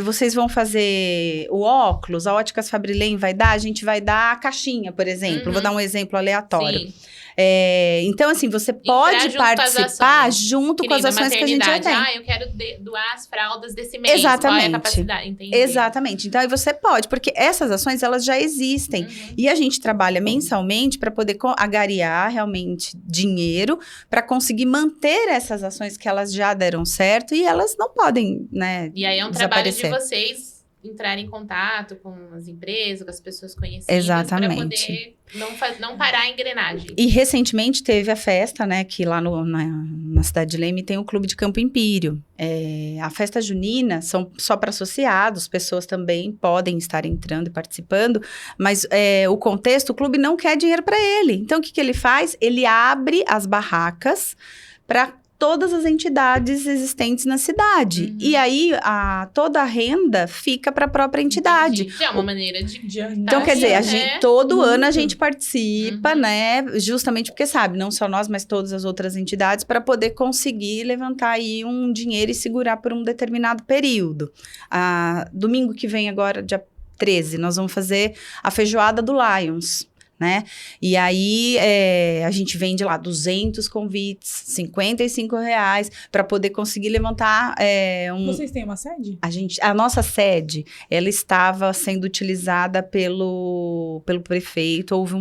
vocês vão fazer o óculos, a Óticas Fabrilém vai dar, a gente vai dar a caixinha, por exemplo. Vou dar um exemplo aleatório. Sim. Então, assim, você pode participar junto com as ações que a gente já tem. Eu quero doar as fraldas desse mês. Exatamente. Qual é a capacidade? Entendi. Exatamente. Então, aí você pode, porque essas ações, elas já existem. E a gente trabalha mensalmente para poder agariar realmente dinheiro para conseguir manter essas ações que elas já deram certo e elas não podem, né, E aí é um desaparecer. trabalho de vocês... entrar em contato com as empresas, com as pessoas conhecidas. Exatamente. Para poder não parar a engrenagem. E recentemente teve a festa, né, que lá na cidade de Leme tem o Clube de Campo Empírio. A festa junina são só para associados, pessoas também podem estar entrando e participando, mas o contexto, o clube não quer dinheiro para ele. Então, o que ele faz? Ele abre as barracas para todas as entidades existentes na cidade. E aí, toda a renda fica para a própria entidade. Entendi. É uma maneira de Então, quer dizer, todo ano a gente participa, né? Justamente porque, sabe, não só nós, mas todas as outras entidades, para poder conseguir levantar aí um dinheiro e segurar por um determinado período. Domingo que vem agora, dia 13, nós vamos fazer a feijoada do Lions, né? E aí, a gente vende lá 200 convites, R$55, para poder conseguir levantar Vocês têm uma sede? A nossa sede, ela estava sendo utilizada pelo prefeito, houve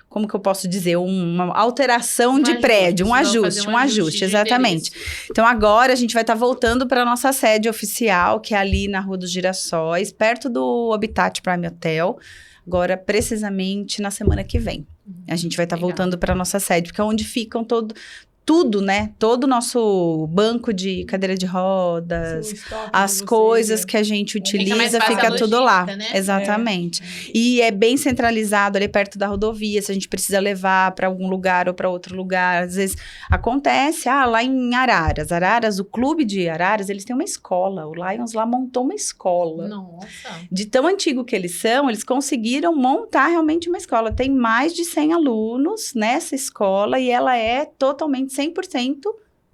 como que eu posso dizer? Uma alteração de prédio, um ajuste, exatamente. Então, agora a gente vai estar voltando para a nossa sede oficial, que é ali na Rua dos Girassóis, perto do Habitat Prime Hotel. Agora, precisamente na semana que vem. A gente vai estar voltando para a nossa sede, porque é onde ficam tudo, né? Todo o nosso banco de cadeira de rodas, as coisas que a gente utiliza, fica tudo lá. Né? Exatamente. E é bem centralizado ali perto da rodovia, se a gente precisa levar para algum lugar ou para outro lugar. Às vezes acontece, lá em Araras, o clube de Araras, eles têm uma escola. O Lions lá montou uma escola. Nossa! De tão antigo que eles são, eles conseguiram montar realmente uma escola. Tem mais de 100 alunos nessa escola e ela é totalmente 100%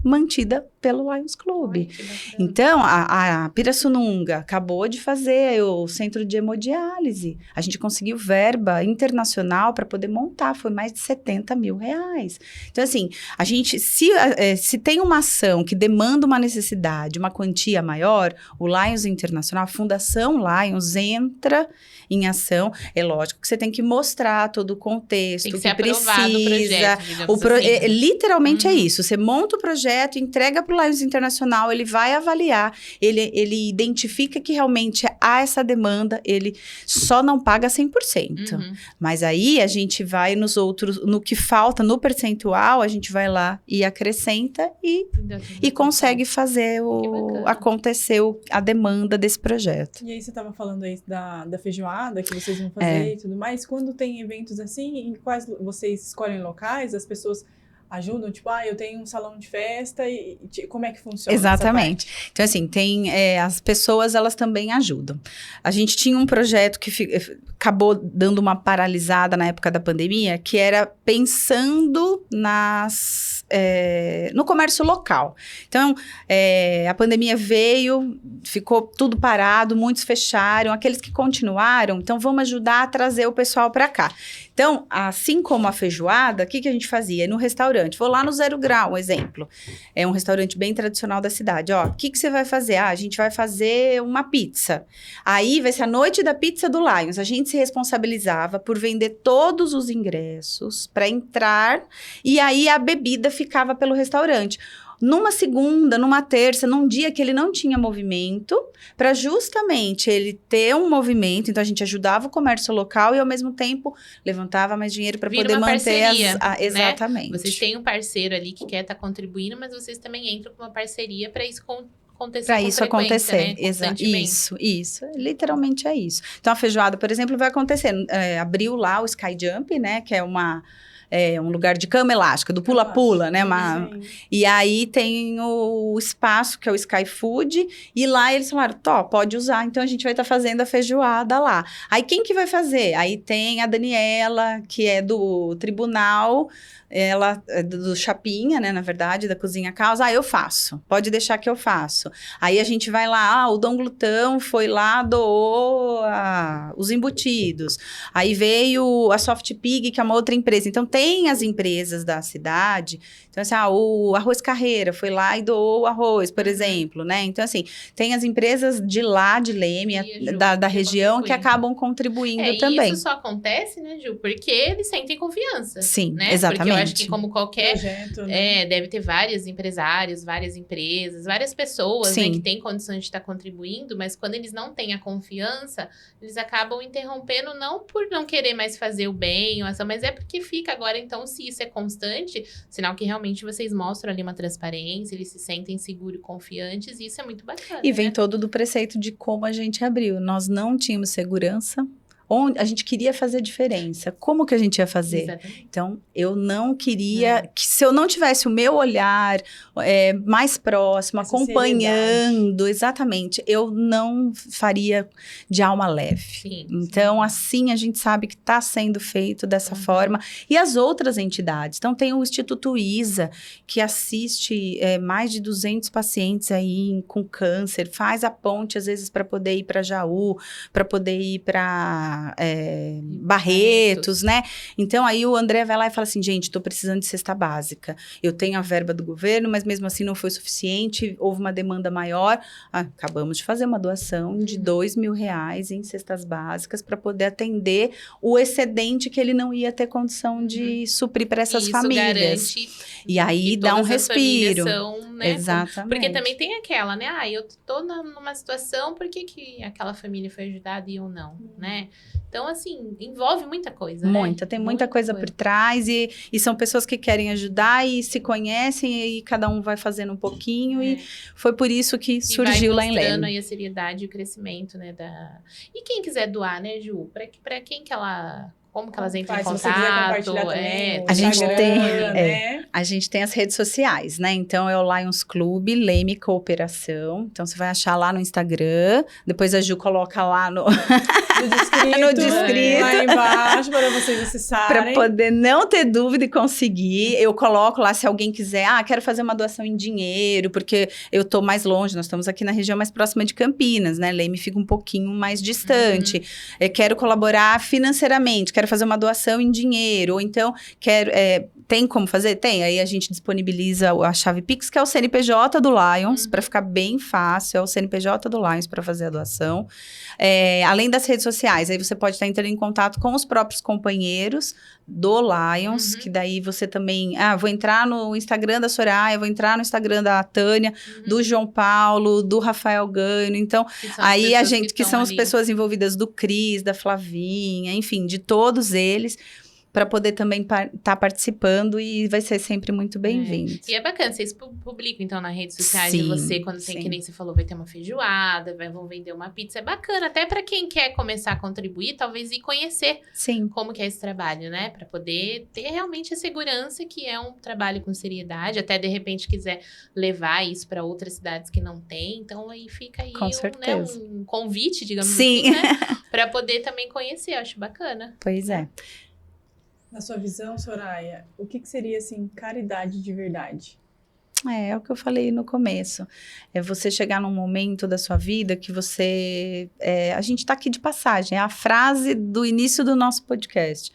mantida pelo Lions Club. Então, a Pirassununga acabou de fazer o centro de hemodiálise. A gente conseguiu verba internacional para poder montar, foi mais de R$70 mil. Então, assim, a gente, se tem uma ação que demanda uma necessidade, uma quantia maior, o Lions Internacional, a Fundação Lions entra em ação. É lógico que você tem que mostrar todo o contexto, tem que precisa. O projeto, literalmente é isso. Você monta o projeto, entrega para o Lions Internacional, ele vai avaliar, ele identifica que realmente há essa demanda, ele só não paga 100%. Mas aí a gente vai nos outros, no que falta, no percentual, a gente vai lá e acrescenta e consegue fazer acontecer a demanda desse projeto. E aí você estava falando aí da feijoada que vocês vão fazer e tudo mais. Quando tem eventos assim, em quais vocês escolhem locais, as pessoas ajudam? Tipo, eu tenho um salão de festa e como é que funciona? Exatamente. Então, assim, as pessoas, elas também ajudam. A gente tinha um projeto que acabou dando uma paralisada na época da pandemia, que era pensando no comércio local. Então, a pandemia veio, ficou tudo parado, muitos fecharam, aqueles que continuaram, então vamos ajudar a trazer o pessoal para cá. Então, assim como a feijoada, o que a gente fazia? No restaurante, vou lá no Zero Grau, um exemplo. É um restaurante bem tradicional da cidade. O que você vai fazer? A gente vai fazer uma pizza. Aí vai ser a noite da pizza do Lions. A gente se responsabilizava por vender todos os ingressos para entrar e aí a bebida ficava pelo restaurante. Numa segunda, numa terça, num dia que ele não tinha movimento, para justamente ele ter um movimento, então a gente ajudava o comércio local e ao mesmo tempo levantava mais dinheiro para poder manter exatamente. Né? Vocês têm um parceiro ali que quer estar contribuindo, mas vocês também entram com uma parceria para isso acontecer. Para isso acontecer, né? Isso. Literalmente é isso. Então a feijoada, por exemplo, vai acontecer. Abriu lá o Sky Jump, né? Que é um lugar de cama elástica, do pula-pula, né? E aí tem o espaço, que é o Sky Food, e lá eles falaram, pode usar, então a gente vai estar fazendo a feijoada lá. Aí quem que vai fazer? Aí tem a Daniela, que é do tribunal, ela é do Chapinha, né, na verdade, da Cozinha Causa. Eu faço, pode deixar que eu faço. Aí a gente vai lá, o Dom Glutão foi lá, doou os embutidos. Aí veio a Soft Pig, que é uma outra empresa. Então, tem as empresas da cidade, Então, assim, o Arroz Carreira foi lá e doou o arroz, por exemplo, né? Então, assim, tem as empresas de lá, de Leme, da região, que acabam contribuindo também. E isso só acontece, né, Ju? Porque eles sentem confiança. Sim, né? exatamente. Porque eu acho que como qualquer projeto, né? deve ter vários empresários, várias empresas, várias pessoas, né, que têm condições de estar contribuindo, mas quando eles não têm a confiança, eles acabam interrompendo, não por não querer mais fazer o bem, mas é porque fica agora, então, se isso é constante, sinal que realmente vocês mostram ali uma transparência, eles se sentem seguros e confiantes, e isso é muito bacana. E vem né? todo do preceito de como a gente abriu. Nós não tínhamos segurança. Onde a gente queria fazer diferença. Como que a gente ia fazer? Exatamente. Então, eu não queria... que se eu não tivesse o meu olhar mais próximo, essa acompanhando, seriedade. exatamente, eu não faria de alma leve. Sim, então, assim, a gente sabe que está sendo feito dessa forma. E as outras entidades. Então, tem o Instituto ISA, que assiste mais de 200 pacientes aí com câncer, faz a ponte, às vezes, para poder ir para Jaú, para poder ir para... Barretos, né? Então, aí o André vai lá e fala assim, gente, tô precisando de cesta básica. Eu tenho a verba do governo, mas mesmo assim não foi suficiente, houve uma demanda maior. Acabamos de fazer uma doação de R$2.000 em cestas básicas para poder atender o excedente que ele não ia ter condição de suprir para essas famílias. Garante e aí dá um respiro. São, né, exatamente. Porque também tem aquela, né? Eu tô numa situação, por que aquela família foi ajudada e eu não, né? Então, assim, envolve muita coisa, Muita, né? tem muita coisa por trás e são pessoas que querem ajudar e se conhecem e cada um vai fazendo um pouquinho e foi por isso que surgiu lá em Leme. E vai mostrando aí a seriedade e o crescimento, né? E quem quiser doar, né, Ju? Pra quem que ela... Como que elas entram em contato? Se você quiser compartilhar também a gente tem, né? a gente tem as redes sociais, né? Então, é o Lions Club, Leme Cooperação. Então, você vai achar lá no Instagram. Depois a Ju coloca lá no descrito. Lá embaixo, para vocês acessarem. Para poder não ter dúvida e conseguir. Eu coloco lá, se alguém quiser, quero fazer uma doação em dinheiro, porque eu tô mais longe, nós estamos aqui na região mais próxima de Campinas, né? Leme fica um pouquinho mais distante. Quero colaborar financeiramente, quero fazer uma doação em dinheiro, ou então quero... tem como fazer? Tem. Aí a gente disponibiliza a chave Pix, que é o CNPJ do Lions, para ficar bem fácil, é o CNPJ do Lions para fazer a doação. Além das redes sociais, aí você pode estar entrando em contato com os próprios companheiros do Lions, que daí você também... vou entrar no Instagram da Soraya, vou entrar no Instagram da Tânia, do João Paulo, do Rafael Gano. Então, aí a gente, que são as pessoas envolvidas do Cris, da Flavinha, enfim, de todos eles, para poder também estar participando e vai ser sempre muito bem-vindo. E é bacana, vocês publicam então nas redes sociais de você, quando tem, que nem você falou, vai ter uma feijoada, vão vender uma pizza, é bacana, até para quem quer começar a contribuir, talvez ir conhecer como que é esse trabalho, né, para poder ter realmente a segurança que é um trabalho com seriedade, até de repente quiser levar isso para outras cidades que não tem, então aí fica aí um convite, digamos assim, né, para poder também conhecer, acho bacana. Pois é. Na sua visão, Soraya, o que seria, assim, caridade de verdade? É o que eu falei no começo. É você chegar num momento da sua vida que você... a gente tá aqui de passagem. É a frase do início do nosso podcast.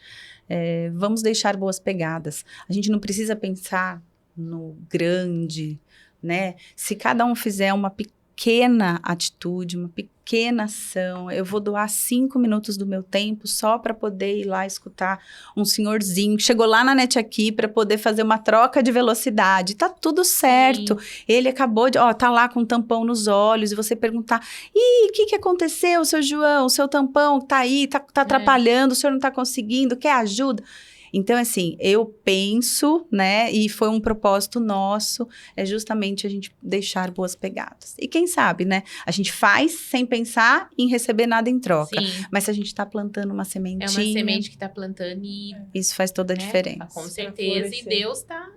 Vamos deixar boas pegadas. A gente não precisa pensar no grande, né? Se cada um fizer uma pequena atitude, uma pequena ação, eu vou doar 5 minutos do meu tempo só para poder ir lá escutar um senhorzinho que chegou lá na Net Aqui para poder fazer uma troca de velocidade, tá tudo certo. Ele acabou de, tá lá com um tampão nos olhos e você perguntar, o que aconteceu, seu João, o seu tampão tá aí, tá atrapalhando, o senhor não tá conseguindo, quer ajuda? Então, assim, eu penso, né, e foi um propósito nosso, é justamente a gente deixar boas pegadas. E quem sabe, né, a gente faz sem pensar em receber nada em troca. Mas se a gente tá plantando uma sementinha... É uma semente que tá plantando e... Isso faz toda a diferença. Com certeza, e Deus tá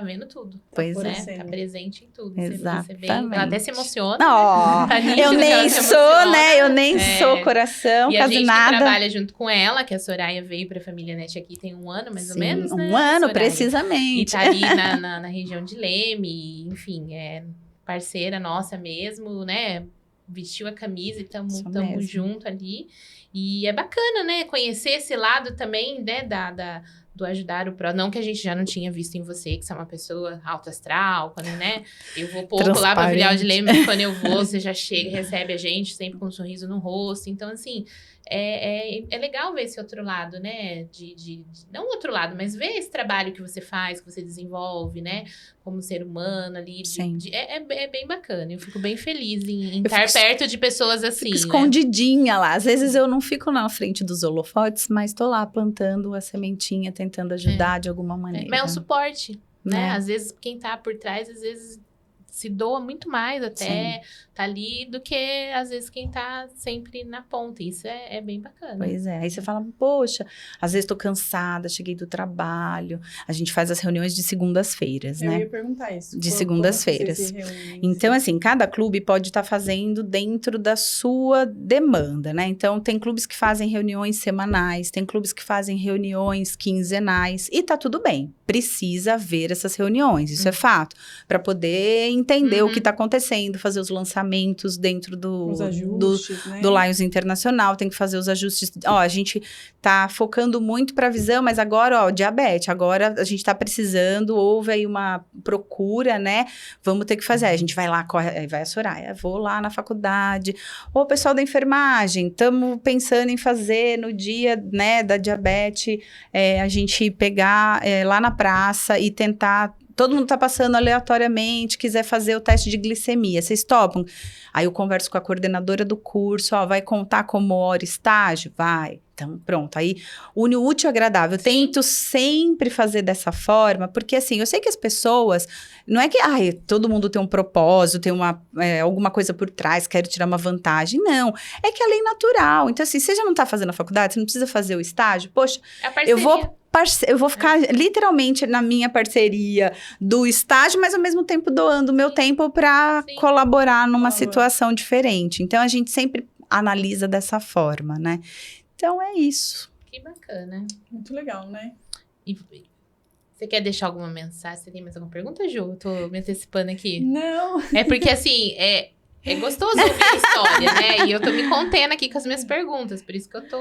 vendo tudo. Pois Tá presente em tudo. Exatamente. Ela até se emociona. Tá eu nem sou, né? Eu nem sou coração, e quase a gente nada. Que trabalha junto com ela, que a Soraya veio pra família Net Aqui tem 1 ano, mais ou menos, né? 1 ano, Soraya? precisamente. E tá ali na região de Leme, enfim, é parceira nossa mesmo, né? Vestiu a camisa e tamo junto ali. E é bacana, né? Conhecer esse lado também, né? do ajudar o próximo. Não que a gente já não tinha visto em você, que você é uma pessoa alto astral, quando, né? Eu vou pouco lá pra Filial de Leme, mas quando eu vou, você já chega, recebe a gente, sempre com um sorriso no rosto. Então, assim, é legal ver esse outro lado, né? Não o outro lado, mas ver esse trabalho que você faz, que você desenvolve, né? Como ser humano ali. É bem bacana. Eu fico bem feliz em estar perto de pessoas assim, fico escondidinha lá. Às vezes eu não fico na frente dos holofotes, mas tô lá plantando a sementinha, tentando ajudar de alguma maneira. Mas é um suporte, né? Às vezes quem tá por trás, às vezes se doa muito mais até tá ali do que às vezes quem tá sempre na ponta. Isso é bem bacana. Pois é. Aí você fala, poxa, às vezes tô cansada, cheguei do trabalho. A gente faz as reuniões de segundas-feiras, né? Eu ia perguntar isso. De segundas-feiras. Então, assim, cada clube pode estar fazendo dentro da sua demanda, né? Então, tem clubes que fazem reuniões semanais, tem clubes que fazem reuniões quinzenais, e tá tudo bem. Precisa haver essas reuniões, isso é fato. Para poder entender o que tá acontecendo, fazer os lançamentos dentro do Lions Internacional, tem que fazer os ajustes. Ó, a gente tá focando muito para visão, mas agora, ó, diabetes, agora a gente tá precisando, houve aí uma procura, né? Vamos ter que fazer. Aí a gente vai lá, corre, aí vai a Soraya, vou lá na faculdade. Ô, pessoal da enfermagem, estamos pensando em fazer no dia, né, da diabetes, a gente pegar lá na praça e tentar. Todo mundo tá passando aleatoriamente, quiser fazer o teste de glicemia, vocês topam? Aí eu converso com a coordenadora do curso, ó, vai contar como hora estágio? Vai. Então, pronto, aí une o útil ao agradável. Eu tento sempre fazer dessa forma, porque assim, eu sei que as pessoas, não é que todo mundo tem um propósito, tem alguma coisa por trás, quero tirar uma vantagem. Não, é que é lei natural. Então assim, você já não tá fazendo a faculdade, você não precisa fazer o estágio, poxa, eu vou ficar literalmente na minha parceria do estágio, mas ao mesmo tempo doando o meu tempo para colaborar numa situação diferente. Então, a gente sempre analisa dessa forma, né? Então, é isso. Que bacana. Muito legal, né? E você quer deixar alguma mensagem? Você tem mais alguma pergunta, Ju? Eu tô me antecipando aqui. Não. É porque, assim, é gostoso ouvir a história, né? E eu tô me contendo aqui com as minhas perguntas, por isso que eu tô...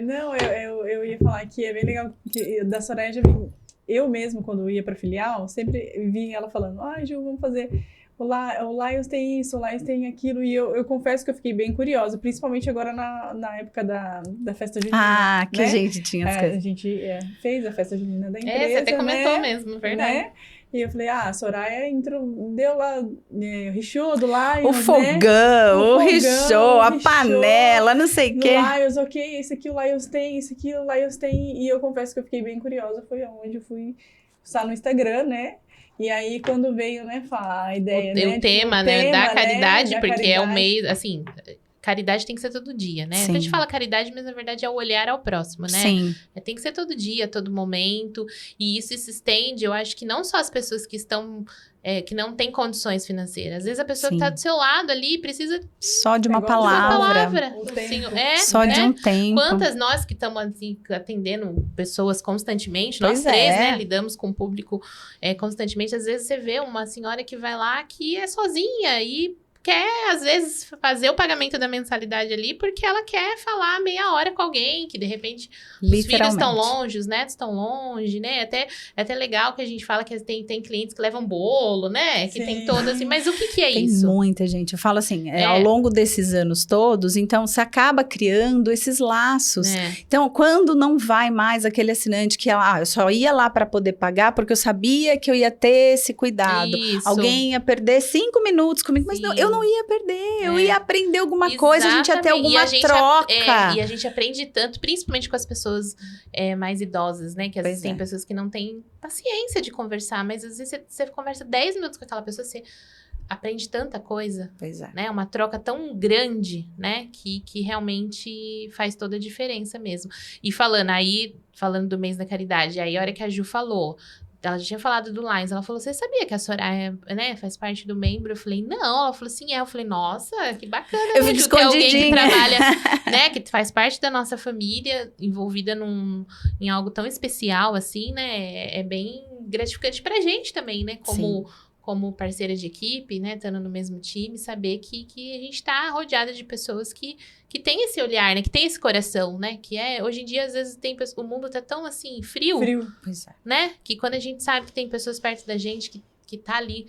Não, eu ia falar que é bem legal, que da Soraya já vi, eu mesmo, quando ia pra filial, sempre vi ela falando, Ju, vamos fazer, o Lions tem isso, o Lions tem aquilo, e eu confesso que eu fiquei bem curiosa, principalmente agora na época da festa junina. Que a gente tinha as coisas. A gente fez a festa junina da empresa, você até comentou mesmo, verdade. Né? E eu falei, a Soraya deu lá o richô do Lions, o fogão, o richô, a panela, não sei o quê. Lions, ok, esse aqui o Lions tem, esse aqui o Lions tem. E eu confesso que eu fiquei bem curiosa, foi onde eu fui estar no Instagram, né? E aí, quando veio, né, falar a ideia, o tema, né, da caridade, porque é o mês, assim... Caridade tem que ser todo dia, né? A gente fala caridade, mas na verdade é o olhar ao próximo, né? Sim. Tem que ser todo dia, todo momento. E isso se estende, eu acho que não só as pessoas que estão... que não têm condições financeiras. Às vezes a pessoa que está do seu lado ali precisa... Só de uma palavra. Assim, só de um tempo. Quantas nós que estamos assim, atendendo pessoas constantemente, nós três, né? Lidamos com o público constantemente. Às vezes você vê uma senhora que vai lá que é sozinha e... quer, às vezes, fazer o pagamento da mensalidade ali porque ela quer falar meia hora com alguém, que de repente os filhos estão longe, os netos estão longe, né? É até legal que a gente fala que tem clientes que levam bolo, né? Que tem todo assim, mas o que é isso? Tem muita gente. Eu falo assim, ao longo desses anos todos, então você acaba criando esses laços. Então, quando não vai mais aquele assinante que eu só ia lá para poder pagar porque eu sabia que eu ia ter esse cuidado. Isso. Alguém ia perder 5 minutos comigo, mas não, eu não ia perder, eu ia aprender alguma coisa, a gente ia ter alguma troca. E a gente aprende tanto, principalmente com as pessoas mais idosas, né? Que às vezes tem pessoas que não têm paciência de conversar, mas às vezes você conversa 10 minutos com aquela pessoa, você aprende tanta coisa. Né? Uma troca tão grande, né? Que realmente faz toda a diferença mesmo. E falando do mês da caridade, aí a hora que a Ju falou... Ela já tinha falado do Lions. Ela falou, você sabia que a Soraya, né, faz parte do membro? Eu falei, não. Ela falou assim, Eu falei, nossa, que bacana. Eu fico ter alguém que escondidinha. trabalha, né, que faz parte da nossa família, envolvida em algo tão especial, assim, né? É bem gratificante pra gente também, né? como parceira de equipe, né, estando no mesmo time, saber que a gente tá rodeada de pessoas que tem esse olhar, né, que tem esse coração, né, que hoje em dia, às vezes, o mundo tá tão, assim, frio, Pois é. né, que quando a gente sabe que tem pessoas perto da gente que tá ali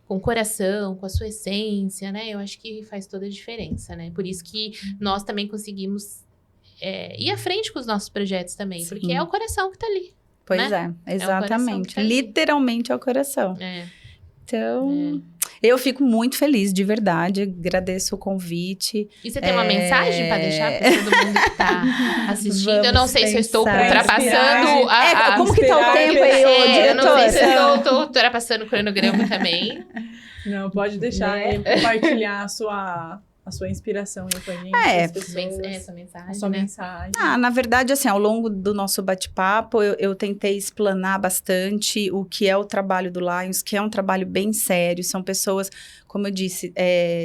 com o coração, com a sua essência, né, eu acho que faz toda a diferença, né, por isso que nós também conseguimos ir à frente com os nossos projetos também, Sim. porque é o coração que tá ali. Pois né? é, exatamente. tá ali. Literalmente é o coração. Então, eu fico muito feliz, de verdade. Agradeço o convite. E você tem uma mensagem para deixar para todo mundo que tá assistindo? Eu não sei se eu estou pensar. ultrapassando Como que tá o tempo aí, ô diretor? Eu não sei se eu estou ultrapassando o cronograma também. Não, pode deixar compartilhar a sua inspiração aí com a gente. As pessoas, essa mensagem, a sua né? mensagem. Na verdade, assim, ao longo do nosso bate-papo, eu tentei explanar bastante o que é o trabalho do Lions, que é um trabalho bem sério. São pessoas, como eu disse,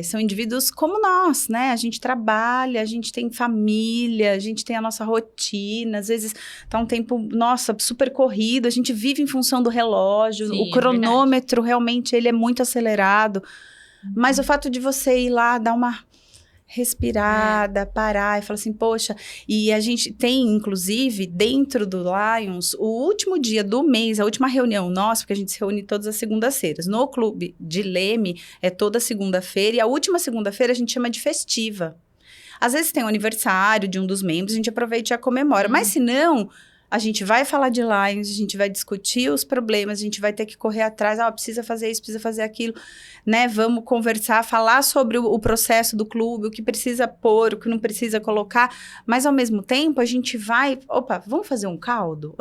são indivíduos como nós, né? A gente trabalha, a gente tem família, a gente tem a nossa rotina. Às vezes tá um tempo, nossa, super corrido. A gente vive em função do relógio. Sim, o cronômetro, realmente, ele é muito acelerado. Mas o fato de você ir lá, dar uma respirada, parar e falar assim, poxa, e a gente tem, inclusive, dentro do Lions, o último dia do mês, a última reunião nossa, porque a gente se reúne todas as segundas-feiras. No clube de Leme, é toda segunda-feira, e a última segunda-feira a gente chama de festiva. Às vezes tem o aniversário de um dos membros, a gente aproveita e já comemora, mas se não, a gente vai falar de Lions, a gente vai discutir os problemas, a gente vai ter que correr atrás, precisa fazer isso, precisa fazer aquilo, né? Vamos conversar, falar sobre o processo do clube, o que precisa pôr, o que não precisa colocar, mas ao mesmo tempo a gente vai, vamos fazer um caldo?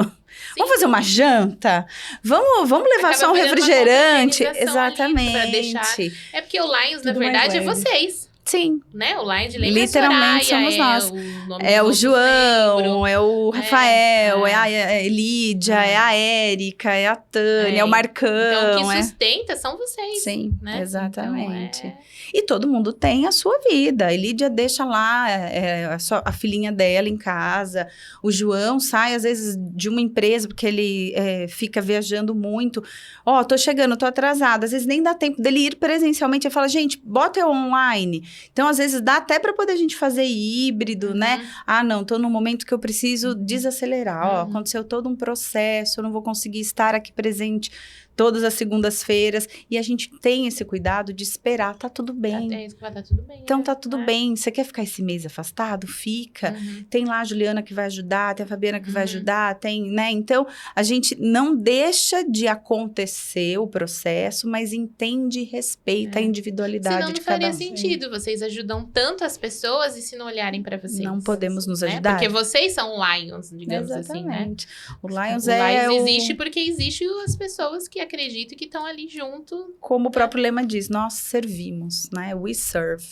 Vamos fazer uma janta? Vamos levar só um refrigerante? Exatamente. Pra deixar... É porque o Lions, na Tudo verdade, é mais leve. vocês. Sim. Né? O Lion de Leme Literalmente somos nós. É o João, é o Rafael, é a Elídia, é a Érica, é a Tânia, é o Marcão. Então, o que sustenta são vocês. Sim, né? exatamente. Então, E todo mundo tem a sua vida. A Elídia deixa lá a filhinha dela em casa. O João sai, às vezes, de uma empresa, porque ele fica viajando muito. Tô chegando, tô atrasada. Às vezes, nem dá tempo dele ir presencialmente. Ele fala, gente, bota eu online. Então, às vezes, dá até para poder a gente fazer híbrido, né? Não, tô num momento que eu preciso desacelerar. Aconteceu todo um processo, eu não vou conseguir estar aqui presente todas as segundas-feiras, e a gente tem esse cuidado de esperar, tá tudo bem. Tá tudo bem. Então, tá tudo bem. Você quer ficar esse mês afastado? Fica. Tem lá a Juliana que vai ajudar, tem a Fabiana que vai ajudar, tem, né? Então, a gente não deixa de acontecer o processo, mas entende e respeita a individualidade Senão de não cada faria um. sentido. Vocês ajudam tanto as pessoas e se não olharem pra vocês. Não podemos nos né? ajudar. Porque vocês são Lions, digamos assim, né? Exatamente. O Lions existe porque existe as pessoas que acreditam que estão ali junto. Como o próprio lema diz, nós servimos, né? We serve.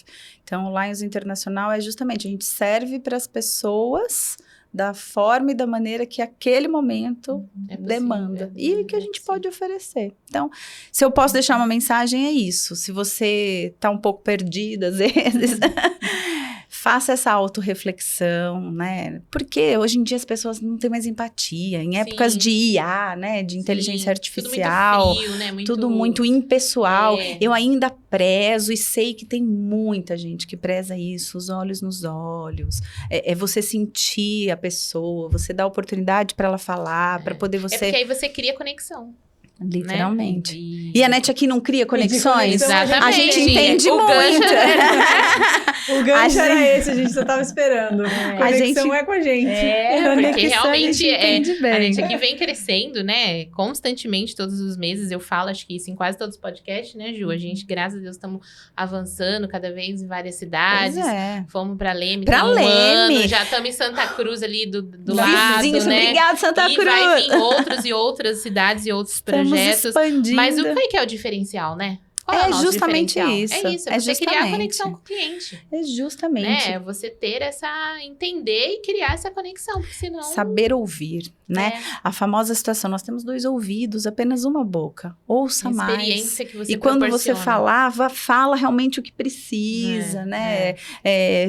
Então, o Lions Internacional é justamente, a gente serve para as pessoas da forma e da maneira que aquele momento demanda. E que a gente pode oferecer. Então, se eu posso deixar uma mensagem, é isso. Se você está um pouco perdido, às vezes... Faça essa autorreflexão, né? Porque hoje em dia as pessoas não têm mais empatia. Em épocas de IA, né? De inteligência artificial. Tudo muito frio, né? Tudo muito impessoal. Eu ainda prezo e sei que tem muita gente que preza isso. Os olhos nos olhos. É você sentir a pessoa. Você dar oportunidade para ela falar. Para poder você... É porque aí você cria conexão. Literalmente. Né? E a NET aqui não cria conexões? Exatamente. A gente entende muito. O gancho era esse, a gente só tava esperando. Conexão é com a gente. Porque realmente a gente aqui vem crescendo, né? Constantemente, todos os meses. Eu falo, acho que isso em quase todos os podcasts, né, Ju? A gente, graças a Deus, estamos avançando cada vez em várias cidades. Fomos pra Leme. Ano, já estamos em Santa Cruz ali do lado, né? Obrigada, Santa Cruz. E vai vir outros e outras cidades e outros projetos. Expandindo. Mas o que é o diferencial, né? Qual é o nosso justamente diferencial? isso. É isso, é você criar a conexão com o cliente. É justamente. Né? Você ter entender e criar essa conexão, porque senão... Saber ouvir, né? A famosa situação, nós temos 2 ouvidos, apenas uma boca. Ouça mais. Experiência que você E quando você proporciona. fala realmente o que precisa, né?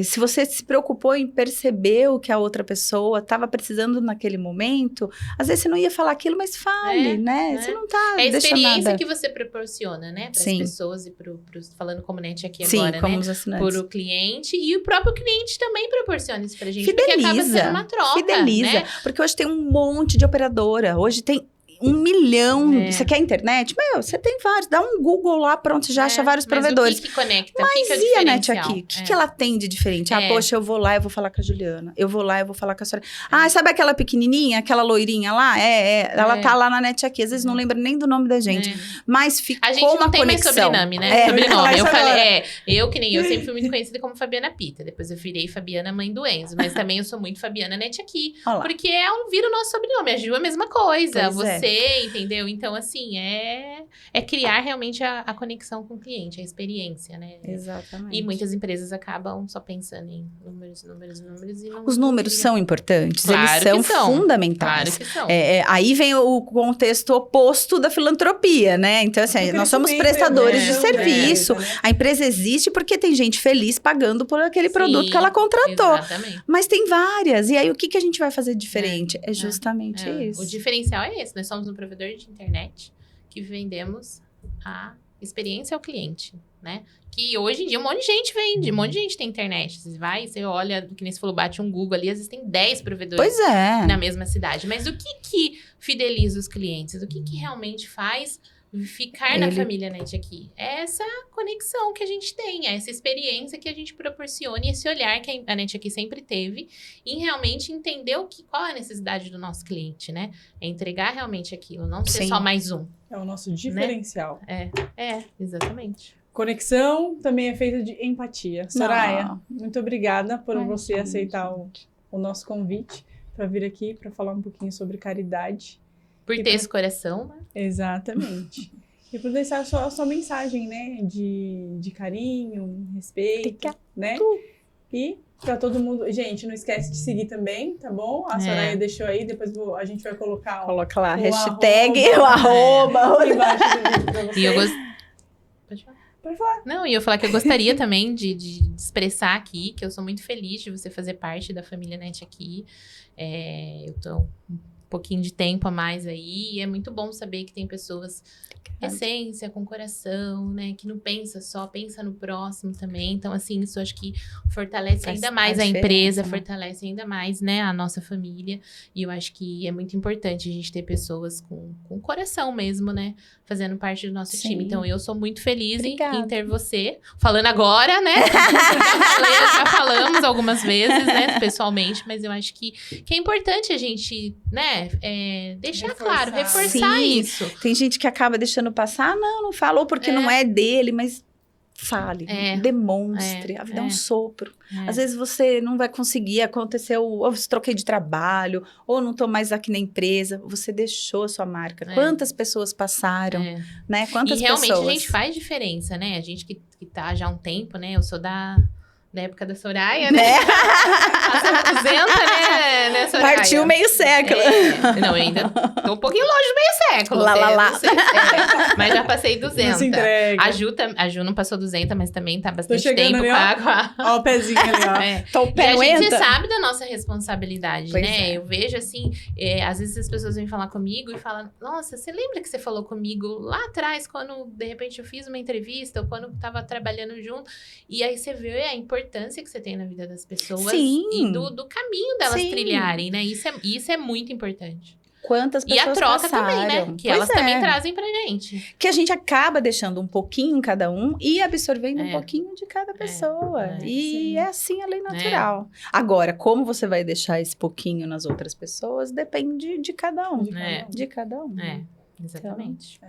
Se você se preocupou em perceber o que a outra pessoa estava precisando naquele momento, às vezes você não ia falar aquilo, mas fale, né? Você não tá É a deixando experiência nada. que você proporciona, né? Para as pessoas e falando como net aqui Sim, agora, como né? os assinantes. Por o cliente e o próprio cliente também proporciona isso pra gente. Fideliza. Porque acaba sendo uma troca, Fideliza. né? Porque hoje tem um monte de operadora. Hoje tem 1 milhão. Você quer internet? Meu, você tem vários. Dá um Google lá, pronto, você já acha vários provedores. Mas o que conecta? Mas o que é o e a net diferencial? aqui? O que ela tem de diferente? Ah, poxa, eu vou lá, eu vou falar com a Juliana. Eu vou lá, eu vou falar com a Soraya. Ah, sabe aquela pequenininha, aquela loirinha lá? Ela tá lá na net aqui. Às vezes não lembra nem do nome da gente. Mas ficou a gente não uma tem conexão. mais sobrenome, né? Sobrenome. Eu falei, eu sempre fui muito conhecida como Fabiana Pita. Depois eu virei Fabiana Mãe do Enzo. Mas também eu sou muito Fabiana Net aqui. Porque vira o nosso sobrenome. A Ju é a mesma coisa. Você, entendeu? Então, assim, é criar realmente a conexão com o cliente, a experiência, né? Exatamente. E muitas empresas acabam só pensando em números e não... Os números são importantes, Claro eles são fundamentais. Claro que são. Aí vem o contexto oposto da filantropia, né? Então, assim, nós somos prestadores de serviço. A empresa existe porque tem gente feliz pagando por aquele produto que ela contratou. Exatamente. Mas tem várias. E aí, o que a gente vai fazer diferente? É justamente isso. O diferencial é esse. Nós somos um provedor de internet que vendemos a experiência ao cliente, né? Que hoje em dia um monte de gente vende, um monte de gente tem internet. Você olha, que nem você falou, bate um Google ali, às vezes tem 10 provedores na mesma cidade. Mas o que fideliza os clientes? O que realmente faz ficar na família net aqui? É essa conexão que a gente tem, é essa experiência que a gente proporciona e esse olhar que a net aqui sempre teve em realmente entender qual é a necessidade do nosso cliente, né? É entregar realmente aquilo, não ser só mais um. É o nosso diferencial. Né? Exatamente. Conexão também é feita de empatia. Soraya, muito obrigada por você aceitar o nosso convite para vir aqui para falar um pouquinho sobre caridade. Por ter esse coração, né? Exatamente. E por deixar a sua mensagem, né? De carinho, respeito, né? E para todo mundo... Gente, não esquece de seguir também, tá bom? A Soraya deixou aí, depois a gente vai colocar... Coloca lá, hashtag, o arroba. Embaixo do vídeo pra vocês. E eu Pode falar. Pode falar. Não, e eu falar que eu gostaria também de expressar aqui que eu sou muito feliz de você fazer parte da família Net aqui. Eu tô pouquinho de tempo a mais aí, e é muito bom saber que tem pessoas essência, com coração, né, que não pensa no próximo também, então assim, isso acho que fortalece ainda mais a empresa, fortalece ainda mais, né, a nossa família, e eu acho que é muito importante a gente ter pessoas com coração mesmo, né, fazendo parte do nosso time, então eu sou muito feliz em ter você, falando agora, né, já falamos algumas vezes, né, pessoalmente, mas eu acho que é importante a gente, né, deixar claro, reforçar isso. Tem gente que acaba deixando passar, não falou porque não é dele, mas fale, demonstre, a vida é um sopro. Às vezes você não vai conseguir, aconteceu, ou você troquei de trabalho, ou não tô mais aqui na empresa, você deixou a sua marca. Quantas pessoas passaram, né? Quantas pessoas? E realmente a gente faz diferença, né? A gente que tá já há um tempo, né? Eu sou da época da Soraya, né? Você aposenta, né, Soraya? Partiu meio século. Não, eu ainda tô um pouquinho longe do meio século. Mas já passei 200. Não se entrega. A Ju não passou 200, mas também tá bastante tempo ali, ó o pezinho ali, ó. Então, o pé e a gente sabe da nossa responsabilidade, pois né? Eu vejo assim, às vezes as pessoas vêm falar comigo e falam, nossa, você lembra que você falou comigo lá atrás, quando de repente eu fiz uma entrevista, ou quando tava trabalhando junto, e aí você vê a importância que você tem na vida das pessoas e do caminho delas trilharem, né? Isso é muito importante. Quantas pessoas passaram. E a troca passaram. também, né? Que elas também trazem pra gente. Que a gente acaba deixando um pouquinho em cada um e absorvendo um pouquinho de cada pessoa. E é assim a lei natural. Agora, como você vai deixar esse pouquinho nas outras pessoas, depende de cada um. De cada um. Exatamente.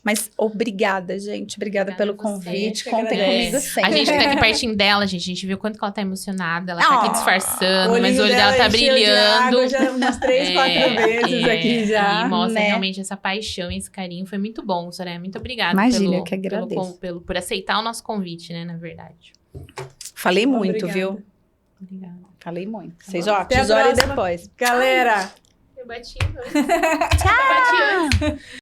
Mas obrigada, gente. Obrigada pelo a você. convite. Que Contem agradece. comigo A sempre. gente tá aqui pertinho dela, gente. A gente viu quanto que ela tá emocionada. Ela tá aqui Oh, disfarçando, mas o olho dela tá encheu de brilhando. água já umas 3, 4 vezes aqui já. E mostra né? realmente essa paixão e esse carinho. Foi muito bom, Soraya. Muito obrigada Imagina, eu que agradeço. por aceitar o nosso convite, né? Na verdade. Falei muito, Obrigada. viu? Obrigada. Falei muito. Vocês, bom. ó, Até a tesoura e próxima. depois. Galera, Eu bati. Tchau!